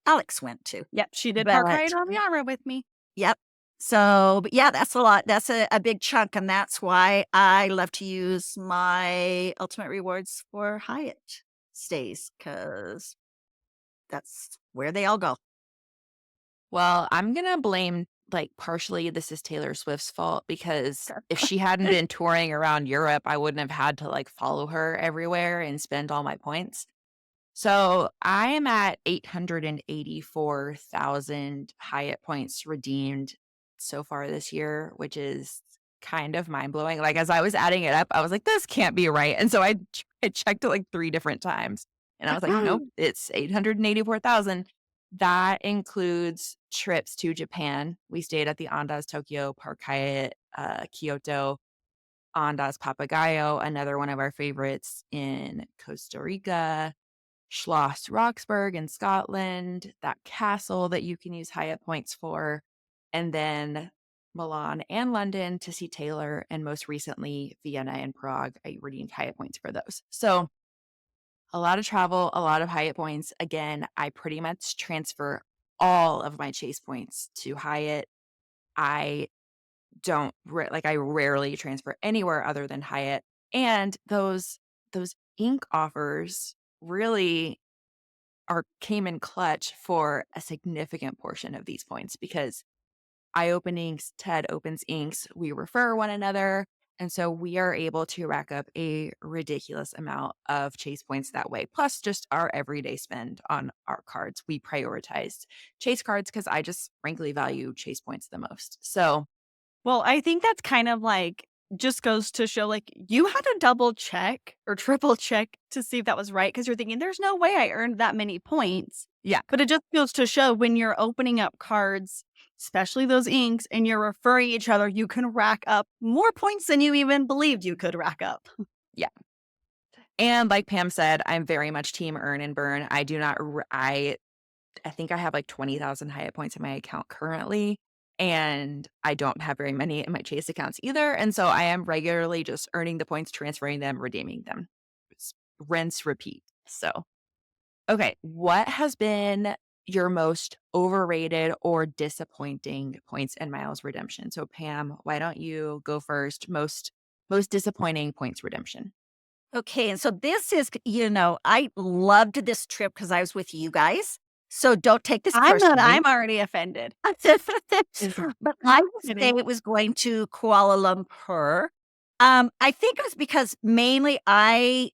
Speaker 2: Alex went to.
Speaker 1: Yep, she did Park
Speaker 2: But-
Speaker 1: Hyatt Aviara with me.
Speaker 2: Yep. So, but yeah, that's a lot. That's a big chunk. And that's why I love to use my ultimate rewards for Hyatt stays because that's where they all go.
Speaker 3: Well, I'm going to blame like partially this is Taylor Swift's fault because if she hadn't been touring around Europe, I wouldn't have had to like follow her everywhere and spend all my points. So I am at 884,000 Hyatt points redeemed so far this year, which is kind of mind blowing. Like as I was adding it up, I was like, this can't be right. And so I checked it like 3 different times and I was like, nope, it's 884,000. That includes trips to Japan. We stayed at the Andaz Tokyo, Park Hyatt, Kyoto, Andaz Papagayo, another one of our favorites in Costa Rica, Schloss Roxburgh in Scotland, that castle that you can use Hyatt points for, and then Milan and London to see Taylor, and most recently Vienna and Prague. I redeemed Hyatt points for those. So a lot of travel, a lot of Hyatt points. Again, I pretty much transfer all of my Chase points to Hyatt. I don't I rarely transfer anywhere other than Hyatt. And those ink offers really are came in clutch for a significant portion of these points because I open inks, Ted opens inks, we refer one another. And so we are able to rack up a ridiculous amount of chase points that way. Plus, just our everyday spend on our cards. We prioritized chase cards because I just frankly value chase points the most. So,
Speaker 1: Well, I think that's kind of like just goes to show like you had to double check or triple check to see if that was right because you're thinking there's no way I earned that many points.
Speaker 3: yeah,
Speaker 1: But it just goes to show when you're opening up cards, especially those inks, and you're referring each other, you can rack up more points than you even believed you could rack up.
Speaker 3: yeah. And like Pam said, I'm very much team earn and burn. I do not, I think I have like 20,000 Hyatt points in my account currently. And I don't have very many in my Chase accounts either. And so I am regularly just earning the points, transferring them, redeeming them. It's rinse, repeat. So, okay. What has been your most overrated or disappointing points and miles redemption? So Pam, why don't you go first? Most disappointing points redemption.
Speaker 2: Okay, and so this is, I loved this trip because I was with you guys. So don't take this
Speaker 1: I'm not,
Speaker 2: personally.
Speaker 1: I'm already offended.
Speaker 2: But I would say
Speaker 1: Kidding.
Speaker 2: it was going to Kuala Lumpur. I think it was because mainly I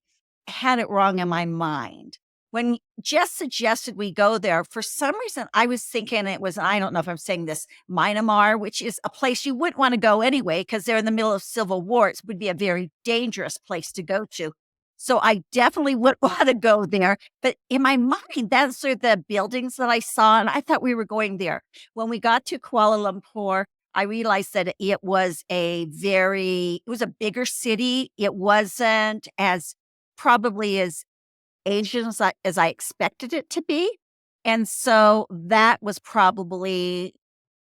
Speaker 2: had it wrong in my mind. When Jess suggested we go there, for some reason I was thinking it was, I don't know if I'm saying this, Myanmar, which is a place you wouldn't want to go anyway because they're in the middle of civil war. It would be a very dangerous place to go to. So I definitely would want to go there. But in my mind, those are the buildings that I saw, and I thought we were going there. When we got to Kuala Lumpur, I realized that it was a bigger city. It wasn't as probably as Asian as I expected it to be. And so that was probably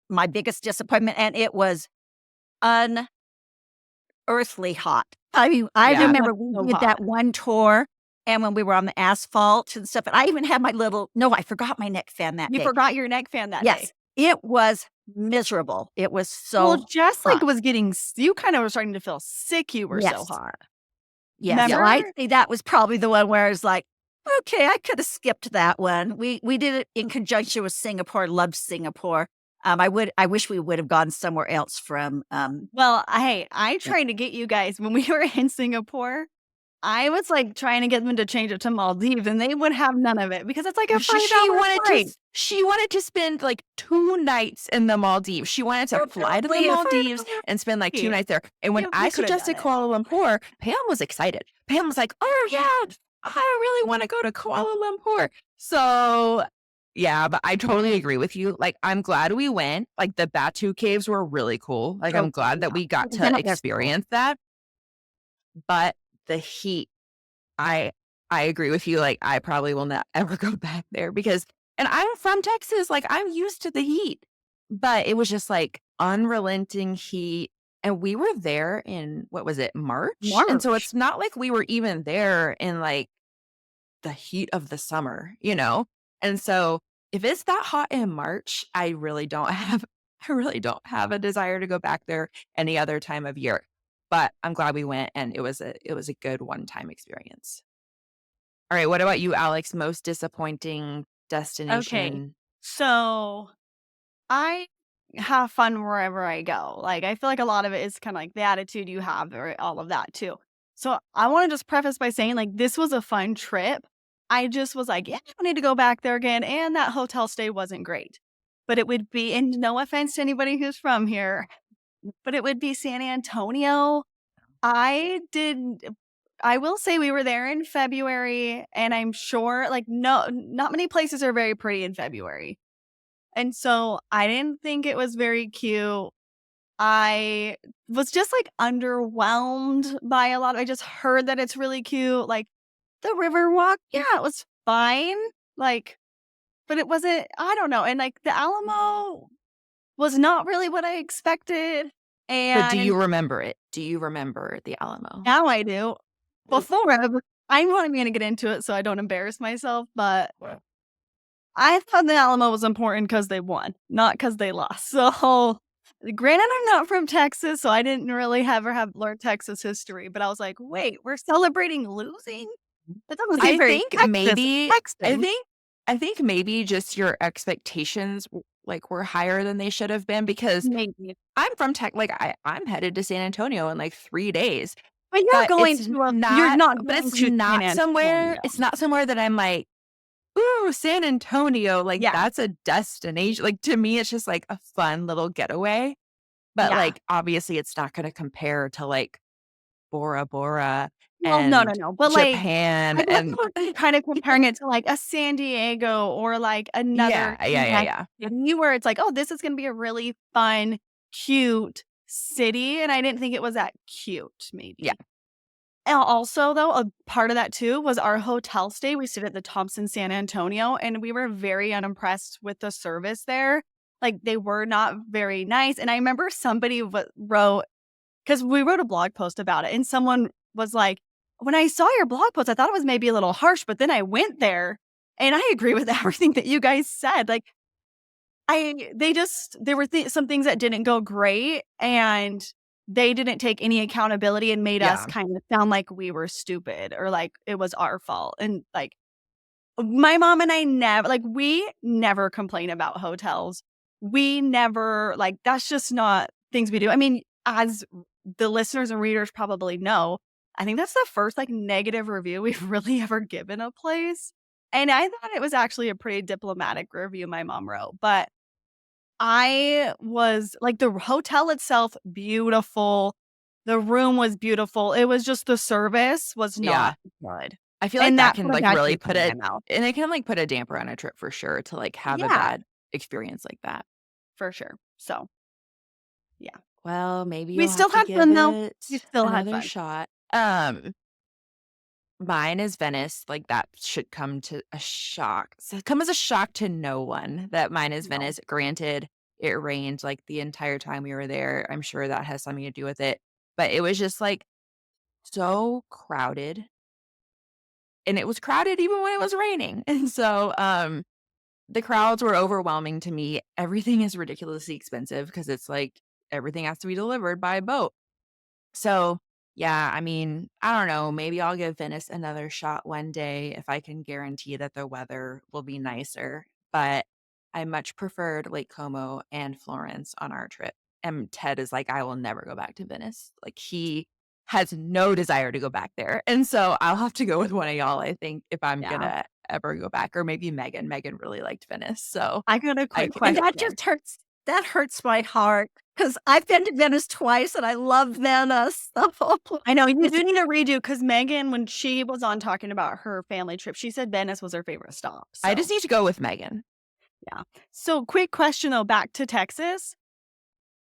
Speaker 2: my biggest disappointment. And it was unearthly hot. I mean, I
Speaker 3: Yeah.
Speaker 2: remember
Speaker 1: That's
Speaker 2: we
Speaker 1: so
Speaker 2: did that
Speaker 1: hot.
Speaker 2: one tour and when we were on the asphalt and stuff, and I even had I forgot my neck fan that
Speaker 1: You
Speaker 2: day.
Speaker 1: forgot your neck fan that
Speaker 2: Yes,
Speaker 1: day.
Speaker 2: it was miserable. It was
Speaker 1: Well,
Speaker 2: so
Speaker 1: Jess
Speaker 2: hot.
Speaker 1: was getting, you kind of were starting to feel sick. You were so
Speaker 2: Yes.
Speaker 1: hot.
Speaker 2: Yes, so
Speaker 1: Remember?
Speaker 2: I'd say that was probably the one where I was like, "Okay, I coulda skipped that one." We did it in conjunction with Singapore, loved Singapore. I wish we would have gone somewhere else from,
Speaker 1: Well, I tried to get you guys when we were in Singapore. I was like trying to get them to change it to Maldives, and they would have none of it because it's like a
Speaker 3: She
Speaker 1: 5 hour
Speaker 3: wanted
Speaker 1: flight.
Speaker 3: she wanted to spend like 2 nights in the Maldives. She wanted to fly to the
Speaker 2: Probably a
Speaker 3: Maldives
Speaker 1: 5 hour
Speaker 3: and spend like 2
Speaker 1: flight.
Speaker 3: nights there. And when
Speaker 1: Yeah,
Speaker 3: I
Speaker 1: we could have
Speaker 3: suggested
Speaker 1: done it.
Speaker 3: Kuala Lumpur, Pam was excited. Pam was like, "Oh yeah, I really want to go to Kuala Lumpur." So yeah, but I totally agree with you. Like, I'm glad we went. Like, the Batu caves were really cool. Like, I'm glad that we got
Speaker 2: Yeah,
Speaker 3: to
Speaker 2: that's cool.
Speaker 3: experience that. But the heat, I I agree with you. Like, I probably will not ever go back there because, and I'm from Texas. Like, I'm used to the heat, but it was just like unrelenting heat. And we were there in, what was it, March? And so
Speaker 1: March.
Speaker 3: it's not like we were even there in like the heat of the summer, you know? And so if it's that hot in March, I really don't have a desire to go back there any other time of year. But I'm glad we went and it was a good one-time experience. All right, what about you, Alex? Most disappointing
Speaker 1: Okay.
Speaker 3: destination?
Speaker 1: So I have fun wherever I go. Like, I feel like a lot of it is kind of like the attitude you have or all of that too. So I want to just preface by saying, like, this was a fun trip. I just was like, yeah, I need to go back there again. And that hotel stay wasn't great. But it would be, and no offense to anybody who's from here, but it would be San Antonio. I did I will say we were there in February, and I'm sure, like, no, not many places are very pretty in February. And so I didn't think it was very cute. I was just like underwhelmed by a lot. I just heard that it's really cute. Like the river walk, yeah, it was fine. Like, but it wasn't, I don't know. And like the Alamo was not really what I expected.
Speaker 3: But do you
Speaker 1: And
Speaker 3: remember it? Do you remember the Alamo?
Speaker 1: now I do. Before, I'm not even going to get into it so I don't embarrass myself, but I thought the Alamo was important because they won, not because they lost. So Granted, I'm not from Texas, so I didn't really ever have learned Texas history, but I was like, "Wait, we're celebrating losing? That doesn't seem
Speaker 3: I
Speaker 1: very
Speaker 3: think
Speaker 1: Texas,
Speaker 3: maybe I
Speaker 1: Texan."
Speaker 3: think I think maybe just your expectations like were higher than they should have been because
Speaker 1: Maybe.
Speaker 3: I'm from Tech like I'm headed to San Antonio in like 3 days.
Speaker 1: But you're
Speaker 3: But
Speaker 1: going to a you're not going to San Antonio.
Speaker 3: it's not somewhere that I'm like, "Ooh, San Antonio," like,
Speaker 1: Yeah,
Speaker 3: that's a destination like, to me, it's just, like, a fun little getaway, but,
Speaker 1: yeah.
Speaker 3: like, obviously, it's not gonna compare to, like, Bora Bora
Speaker 1: Well, no,
Speaker 3: and
Speaker 1: no, but, like,
Speaker 3: Japan
Speaker 1: I guess
Speaker 3: and
Speaker 1: we're kinda comparing it to, like, a San Diego or, like,
Speaker 3: Yeah,
Speaker 1: another
Speaker 3: yeah, yeah, yeah.
Speaker 1: city where it's like, "Oh, this is gonna be a really fun, cute city," and I didn't think it was that cute,
Speaker 3: Yeah,
Speaker 1: maybe. Also, though, a part of that too was our hotel stay. We stayed at the Thompson San Antonio, and we were very unimpressed with the service there. Like, they were not very nice, and I remember somebody wrote, because we wrote a blog post about it, and someone was like, "When I saw your blog post, I thought it was maybe a little harsh, but then I went there, and I agree with everything that you guys said." Like, there were some things that didn't go great, and they didn't take any accountability and made us
Speaker 3: yeah,
Speaker 1: kind of sound like we were stupid or like it was our fault. And like my mom and I we never complain about hotels. We never that's just not things we do. I mean, as the listeners and readers probably know, I think that's the first like negative review we've really ever given a place. And I thought it was actually a pretty diplomatic review my mom wrote, but I was like, the hotel itself, beautiful. The room was beautiful. It was just the service was
Speaker 3: yeah.
Speaker 1: not good,
Speaker 3: I feel like
Speaker 1: and
Speaker 3: that
Speaker 1: that
Speaker 3: can,
Speaker 1: put a
Speaker 3: like,
Speaker 1: bad
Speaker 3: really
Speaker 1: taste
Speaker 3: put
Speaker 1: in
Speaker 3: a
Speaker 1: my mouth.
Speaker 3: and it can, like, put a damper on a trip for sure to, like, have a
Speaker 1: Yeah,
Speaker 3: bad experience like that.
Speaker 1: for sure. So, yeah.
Speaker 3: Well, maybe
Speaker 1: We
Speaker 3: you'll have
Speaker 1: still
Speaker 3: to
Speaker 1: had
Speaker 3: give
Speaker 1: fun, though.
Speaker 3: it
Speaker 1: We still had
Speaker 3: another
Speaker 1: fun.
Speaker 3: shot. Mine is Venice, like, that should come as a shock to no one that mine is
Speaker 1: No.
Speaker 3: Venice. Granted, it rained, like, the entire time we were there. I'm sure that has something to do with it, but it was just, like, so crowded, and it was crowded even when it was raining, and so, the crowds were overwhelming to me. Everything is ridiculously expensive because it's, like, everything has to be delivered by boat. So, yeah, I mean, I don't know, maybe I'll give Venice another shot one day if I can guarantee that the weather will be nicer, but I much preferred Lake Como and Florence on our trip, and Ted is like, "I will never go back to Venice." Like, he has no desire to go back there, and so I'll have to go with one of y'all, I think, if I'm
Speaker 1: Yeah.
Speaker 3: gonna ever go back, or maybe Megan. Megan really liked Venice, so
Speaker 1: I got a
Speaker 3: I
Speaker 1: quick
Speaker 2: And
Speaker 3: can
Speaker 2: that
Speaker 1: question.
Speaker 2: just hurts that hurts my heart because 'cause I've been to Venice twice and I love Venice.
Speaker 1: I know, you
Speaker 2: It's
Speaker 1: do need to redo because Megan, when she was on talking about her family trip, she said Venice was her favorite stop,
Speaker 3: I just
Speaker 1: so,
Speaker 3: need to go with Megan.
Speaker 1: yeah. So, quick question, though, back to Texas.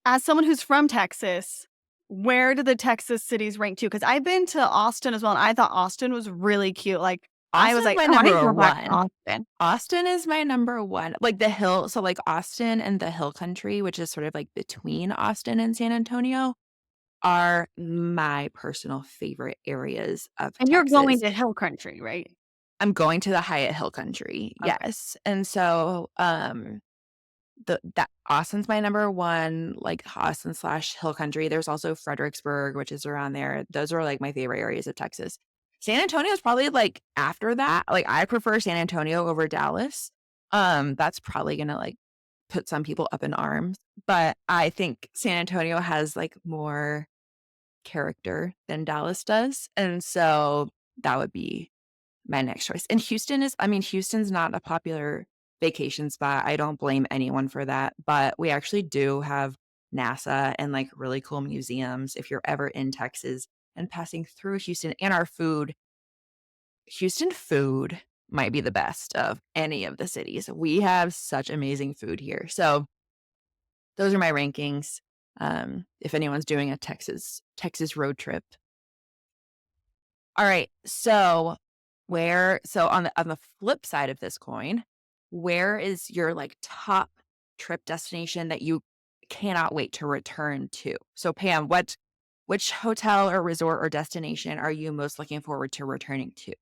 Speaker 1: As someone who's from Texas, where do the Texas cities rank to? Because I've been to Austin as well, and I thought Austin was really cute, like, I was
Speaker 3: Austin's
Speaker 1: like,
Speaker 3: my
Speaker 1: "Oh, I
Speaker 3: number
Speaker 1: go back to
Speaker 3: 1.
Speaker 1: Austin."
Speaker 3: Austin is my number 1. Like, the hill so, like, Austin and the Hill Country, which is sort of, like, between Austin and San Antonio, are my personal favorite areas of
Speaker 1: And you're going
Speaker 3: Texas.
Speaker 1: to Hill Country, right?
Speaker 3: I'm going to the Hyatt Hill Country,
Speaker 1: Okay.
Speaker 3: yes, and so, the that Austin's my number 1, like, Austin/Hill Country. There's also Fredericksburg, which is around there. Those are, like, my favorite areas of Texas. San Antonio is probably, like, after that. Like, I prefer San Antonio over Dallas. That's probably gonna, like, put some people up in arms, but I think San Antonio has, like, more character than Dallas does, and so that would be my next choice. And Houston's not a popular vacation spot. I don't blame anyone for that, but we actually do have NASA and, like, really cool museums if you're ever in Texas and passing through Houston, and our food. Houston food might be the best of any of the cities. We have such amazing food here. So, those are my rankings, if anyone's doing a Texas road trip. Alright, so on the flip side of this coin, where is your, like, top trip destination that you cannot wait to return to? So, Pam, which hotel or resort or destination are you most looking forward to returning to?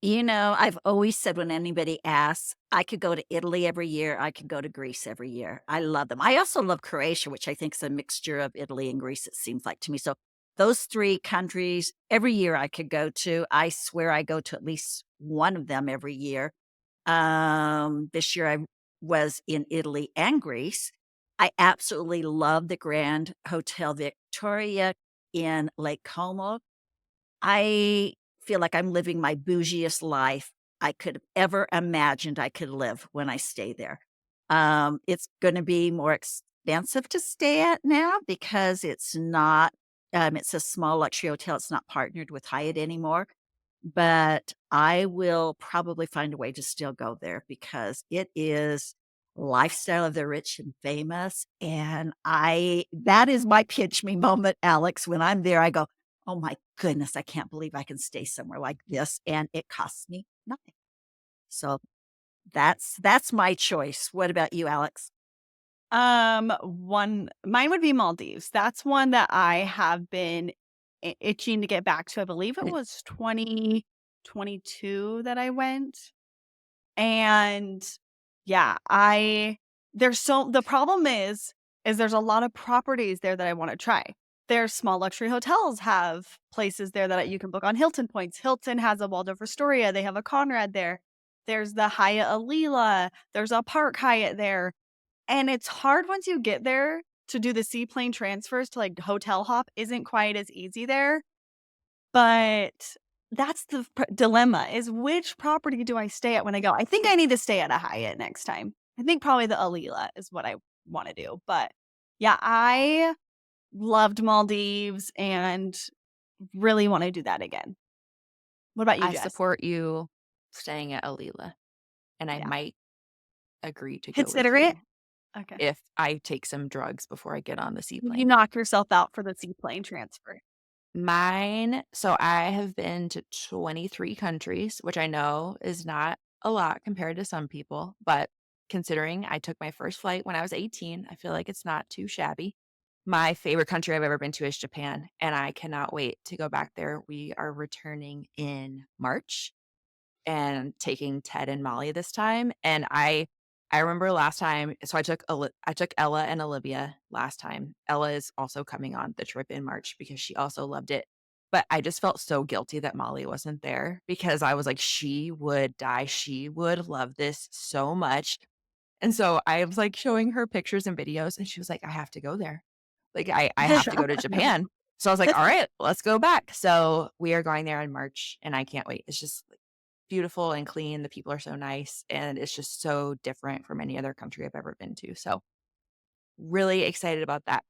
Speaker 2: I've always said when anybody asks, I could go to Italy every year. I could go to Greece every year. I love them. I also love Croatia, which I think is a mixture of Italy and Greece, it seems like to me. So those three countries every year I could go to. I swear I go to at least one of them every year. This year I was in Italy and Greece. I absolutely love the Grand Hotel Victoria in Lake Como. I feel like I'm living my bougiest life I could have ever imagined I could live when I stay there. It's gonna be more expensive to stay at now because it's not, it's a small luxury hotel, it's not partnered with Hyatt anymore, but I will probably find a way to still go there because it is lifestyle of the rich and famous, and I that is my pinch me moment, Alex. When I'm there, I go, "Oh my goodness, I can't believe I can stay somewhere like this, and it costs me nothing." So that's my choice. What about you, Alex?
Speaker 1: One mine would be Maldives. That's one that I have been itching to get back to. I believe it was 2022 that I went. And yeah, I there's so the problem is there's a lot of properties there that I want to try. There's small luxury hotels have places there that you can book on Hilton points. Hilton has a Waldorf Astoria. They have a Conrad there. There's the Hyatt Alila. There's a Park Hyatt there. And it's hard once you get there to do the seaplane transfers to like hotel hop isn't quite as easy there. But that's the dilemma is which property do I stay at when I go? I think I need to stay at a Hyatt next time. I think probably the Alila is what I want to do. But yeah, I loved Maldives and really want to do that again. What about you,
Speaker 3: I
Speaker 1: Jess?
Speaker 3: support you staying at Alila, and I
Speaker 1: Yeah.
Speaker 3: might agree to go with
Speaker 1: Consider it.
Speaker 3: you
Speaker 1: Okay.
Speaker 3: if I take some drugs before I get on the
Speaker 1: You
Speaker 3: seaplane.
Speaker 1: knock yourself out for the seaplane transfer.
Speaker 3: Mine, so I have been to 23 countries, which I know is not a lot compared to some people, but considering I took my first flight when I was 18, I feel like it's not too shabby. My favorite country I've ever been to is Japan, and I cannot wait to go back there. We are returning in March and taking Ted and Molly this time, and I remember last time, so I took Ella and Olivia last time. Ella is also coming on the trip in March because she also loved it, but I just felt so guilty that Molly wasn't there because I was like, "She would die, she would love this so much," and so I was, like, showing her pictures and videos, and she was like, "I have to go there." Like, I have to go to Japan. So I was like, "Alright, let's go back." So we are going there in March, and I can't wait. It's just beautiful and clean, the people are so nice, and it's just so different from any other country I've ever been to, so really excited about that.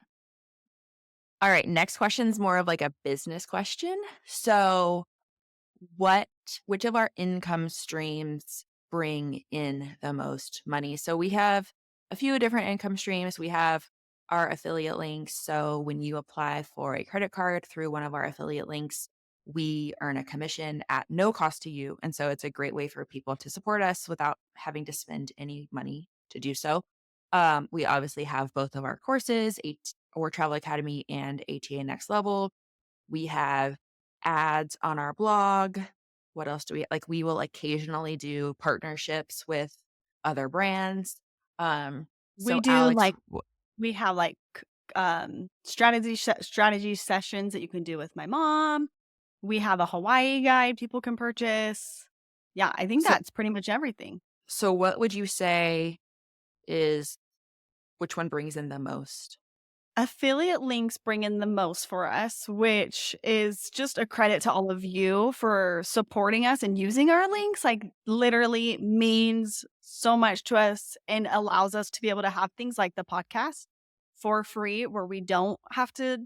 Speaker 3: Alright, next question's more of like a business question. So, what which of our income streams bring in the most money? So we have a few different income streams. We have our affiliate links. So when you apply for a credit card through one of our affiliate links, we earn a commission at no cost to you. And so it's a great way for people to support us without having to spend any money to do so. We obviously have both of our courses, or Travel Academy and ATA Next Level. We have ads on our blog. What else do we like? We will occasionally do partnerships with other brands.
Speaker 1: We
Speaker 3: So
Speaker 1: do
Speaker 3: Alex,
Speaker 1: like we have like strategy sessions that you can do with my mom. We have a Hawaii guide people can purchase. Yeah, I think
Speaker 3: so
Speaker 1: that's pretty much everything.
Speaker 3: so what would you say is which one brings in the most?
Speaker 1: Affiliate links bring in the most for us, which is just a credit to all of you for supporting us and using our links. Like, literally means so much to us and allows us to be able to have things like the podcast for free where we don't have to,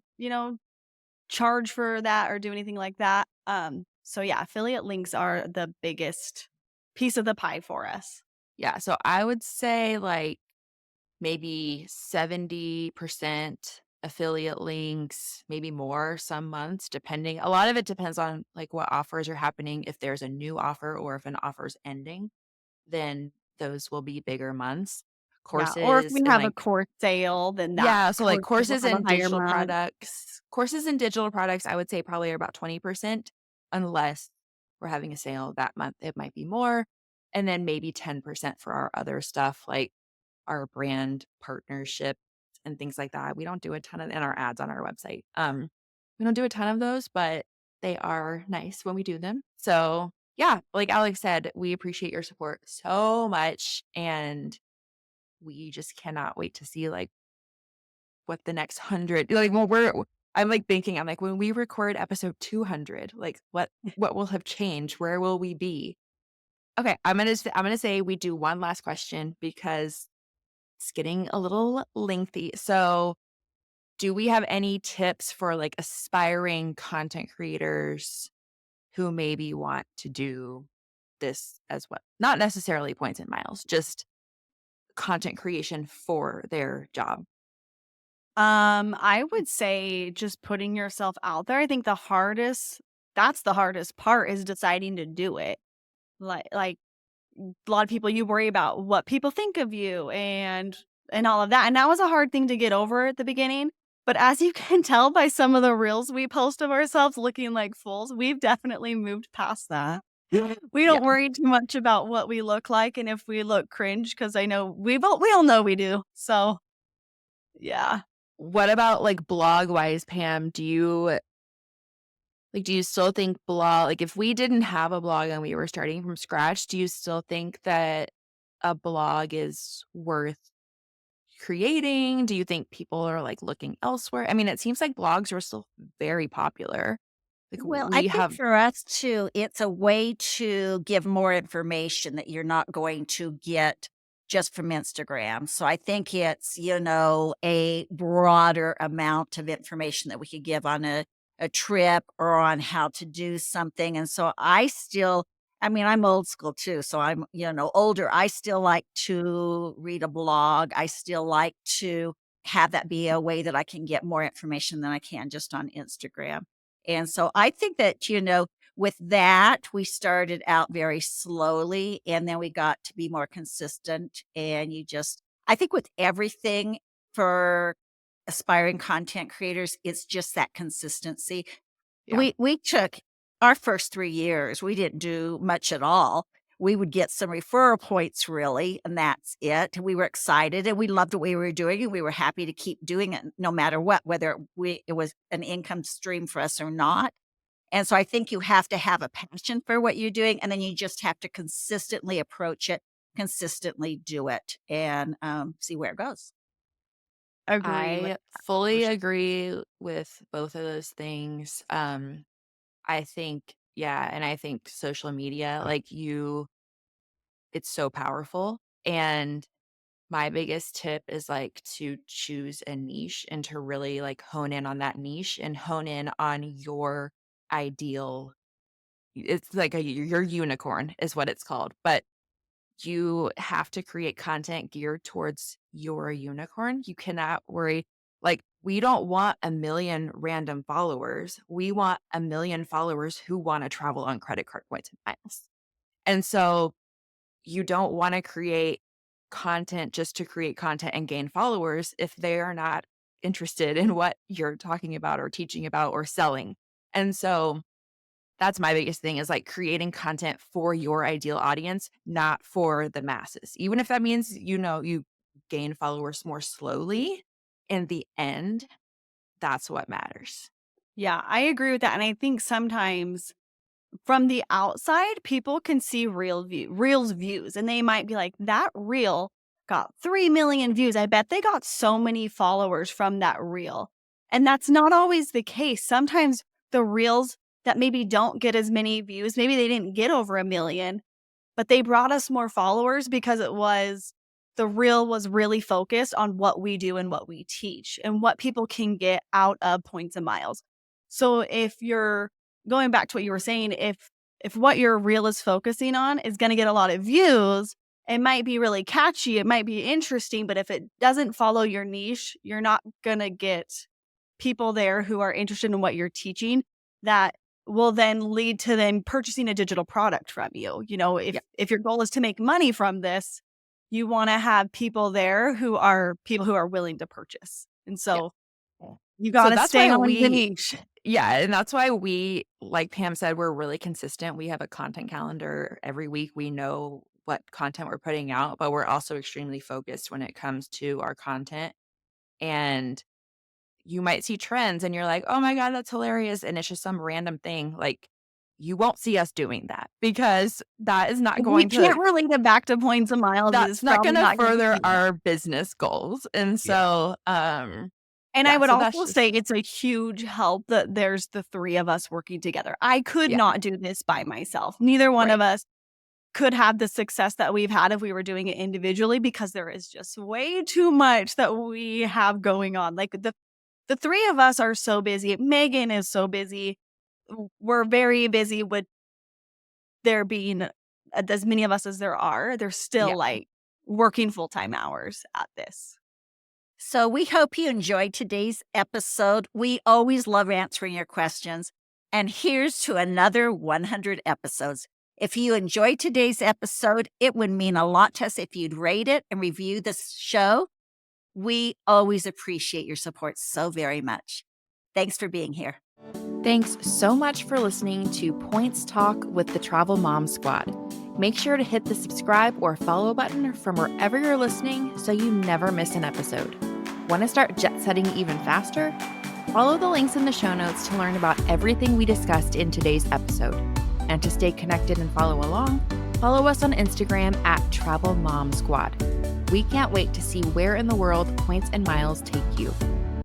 Speaker 1: charge for that or do anything like that. So yeah, affiliate links are the biggest piece of the pie for us.
Speaker 3: Yeah, so I would say like maybe 70% affiliate links, maybe more some months, depending. A lot of it depends on like what offers are happening. If there's a new offer or if an offer's ending, then those will be bigger months.
Speaker 1: Yeah. Or if
Speaker 3: Courses
Speaker 1: we
Speaker 3: and
Speaker 1: have a
Speaker 3: like,
Speaker 1: course sale, then that
Speaker 3: yeah, so like
Speaker 1: course will have a higher month.
Speaker 3: courses and digital products, I would say probably are about 20% unless we're having a sale that month, it might be more. And then maybe 10% for our other stuff, like our brand partnership and things like that. We don't do a ton of, and our ads on our website. We don't do a ton of those, but they are nice when we do them. So yeah, like Alex said, we appreciate your support so much. And we just cannot wait to see like what the next 100, like when I'm like thinking, I'm like, when we record episode 200, like what will have changed? Where will we be? Okay, I'm gonna say we do one last question because it's getting a little lengthy. So, do we have any tips for like aspiring content creators who maybe want to do this as well? Not necessarily points and miles, just content creation for their job.
Speaker 1: I would say just putting yourself out there. I think that's the hardest part is deciding to do it. Like a lot of people you worry about what people think of you and all of that. And that was a hard thing to get over at the beginning. But as you can tell by some of the reels we post of ourselves looking like fools, we've definitely moved past that. We
Speaker 3: Yeah.
Speaker 1: don't worry too much about what we look like and if we look cringe because I know we all know we do. So yeah.
Speaker 3: What about like blog wise, Pam? Do you still think blog, like if we didn't have a blog and we were starting from scratch, do you still think that a blog is worth creating? Do you think people are like looking elsewhere? I mean, it seems like blogs are still very popular. Like
Speaker 2: Well, I
Speaker 3: we
Speaker 2: think
Speaker 3: have,
Speaker 2: for us too, it's a way to give more information that you're not going to get just from Instagram. So I think it's, a broader amount of information that we could give on a trip or on how to do something. And so I'm old school too. So I'm, older. I still like to read a blog. I still like to have that be a way that I can get more information than I can just on Instagram. And so I think that, with that, we started out very slowly and then we got to be more consistent. And I think with everything for aspiring content creators, it's just that consistency.
Speaker 3: yeah,
Speaker 2: We took our first 3 years, we didn't do much at all. We would get some referral points really, and that's it. We were excited and we loved what we were doing and we were happy to keep doing it no matter what, whether it was an income stream for us or not. And so I think you have to have a passion for what you're doing, and then you just have to consistently approach it, consistently do it, and see where it goes.
Speaker 1: Agree with
Speaker 3: I
Speaker 1: that for
Speaker 3: fully
Speaker 1: sure.
Speaker 3: agree with both of those things. I think, yeah, and I think social media, it's so powerful. And my biggest tip is like to choose a niche and to really like hone in on that niche and hone in on your ideal. It's like your unicorn is what it's called. But you have to create content geared towards your unicorn. You cannot worry. Like, we don't want a million random followers. We want a million followers who want to travel on credit card points and miles. And so you don't want to create content just to create content and gain followers if they are not interested in what you're talking about or teaching about or selling. And so that's my biggest thing is like creating content for your ideal audience, not for the masses. Even if that means, you gain followers more slowly, in the end, that's what matters.
Speaker 1: Yeah, I agree with that. And I think sometimes from the outside, people can see reels views and they might be like, that reel got 3 million views. I bet they got so many followers from that reel. And that's not always the case. Sometimes the reels that maybe don't get as many views, maybe they didn't get over 1 million, but they brought us more followers because the reel was really focused on what we do and what we teach and what people can get out of points and miles. So if you're going back to what you were saying, if what your reel is focusing on is going to get a lot of views, it might be really catchy, it might be interesting, but if it doesn't follow your niche, you're not going to get people there who are interested in what you're teaching that will then lead to them purchasing a digital product from you.
Speaker 2: Yeah.
Speaker 1: If your goal is to make money from this, you want to have people there who are willing to purchase. And
Speaker 2: Yeah.
Speaker 1: so you got
Speaker 3: So
Speaker 1: to
Speaker 3: that's
Speaker 1: stay
Speaker 3: why
Speaker 1: on the niche.
Speaker 3: Yeah, and that's why we, like Pam said, we're really consistent. We have a content calendar every week. We know what content we're putting out, but we're also extremely focused when it comes to our content. And you might see trends and you're like, "Oh my god, that's hilarious," and it's just some random thing. Like, you won't see us doing that because that is not
Speaker 1: If we
Speaker 3: going to
Speaker 1: can't relate it back to points and miles, it's
Speaker 3: that's not
Speaker 1: probably
Speaker 3: gonna
Speaker 1: not gonna
Speaker 3: further
Speaker 1: be that.
Speaker 3: our business goals. And
Speaker 2: Yeah.
Speaker 3: so,
Speaker 1: And I
Speaker 3: yeah,
Speaker 1: would
Speaker 3: so that's
Speaker 1: also say
Speaker 3: just
Speaker 1: it's a huge help that there's the 3 of us working together. I could
Speaker 3: yeah,
Speaker 1: not do this by myself. Neither one of
Speaker 3: right.
Speaker 1: us could have the success that we've had if we were doing it individually because there is just way too much that we have going on. Like, the 3 of us are so busy. Megan is so busy. We're very busy with there being as many of us as there are. They're
Speaker 3: Yeah.
Speaker 1: still, like, working full-time hours at this.
Speaker 2: So we hope you enjoyed today's episode. We always love answering your questions. And here's to another 100 episodes. If you enjoyed today's episode, it would mean a lot to us if you'd rate it and review this show. We always appreciate your support so very much. Thanks for being here.
Speaker 3: Thanks so much for listening to Points Talk with the Travel Mom Squad. Make sure to hit the subscribe or follow button from wherever you're listening so you never miss an episode. Want to start jet setting even faster? Follow the links in the show notes to learn about everything we discussed in today's episode. And to stay connected and follow along, follow us on Instagram at Travel Mom Squad. We can't wait to see where in the world points and miles take you.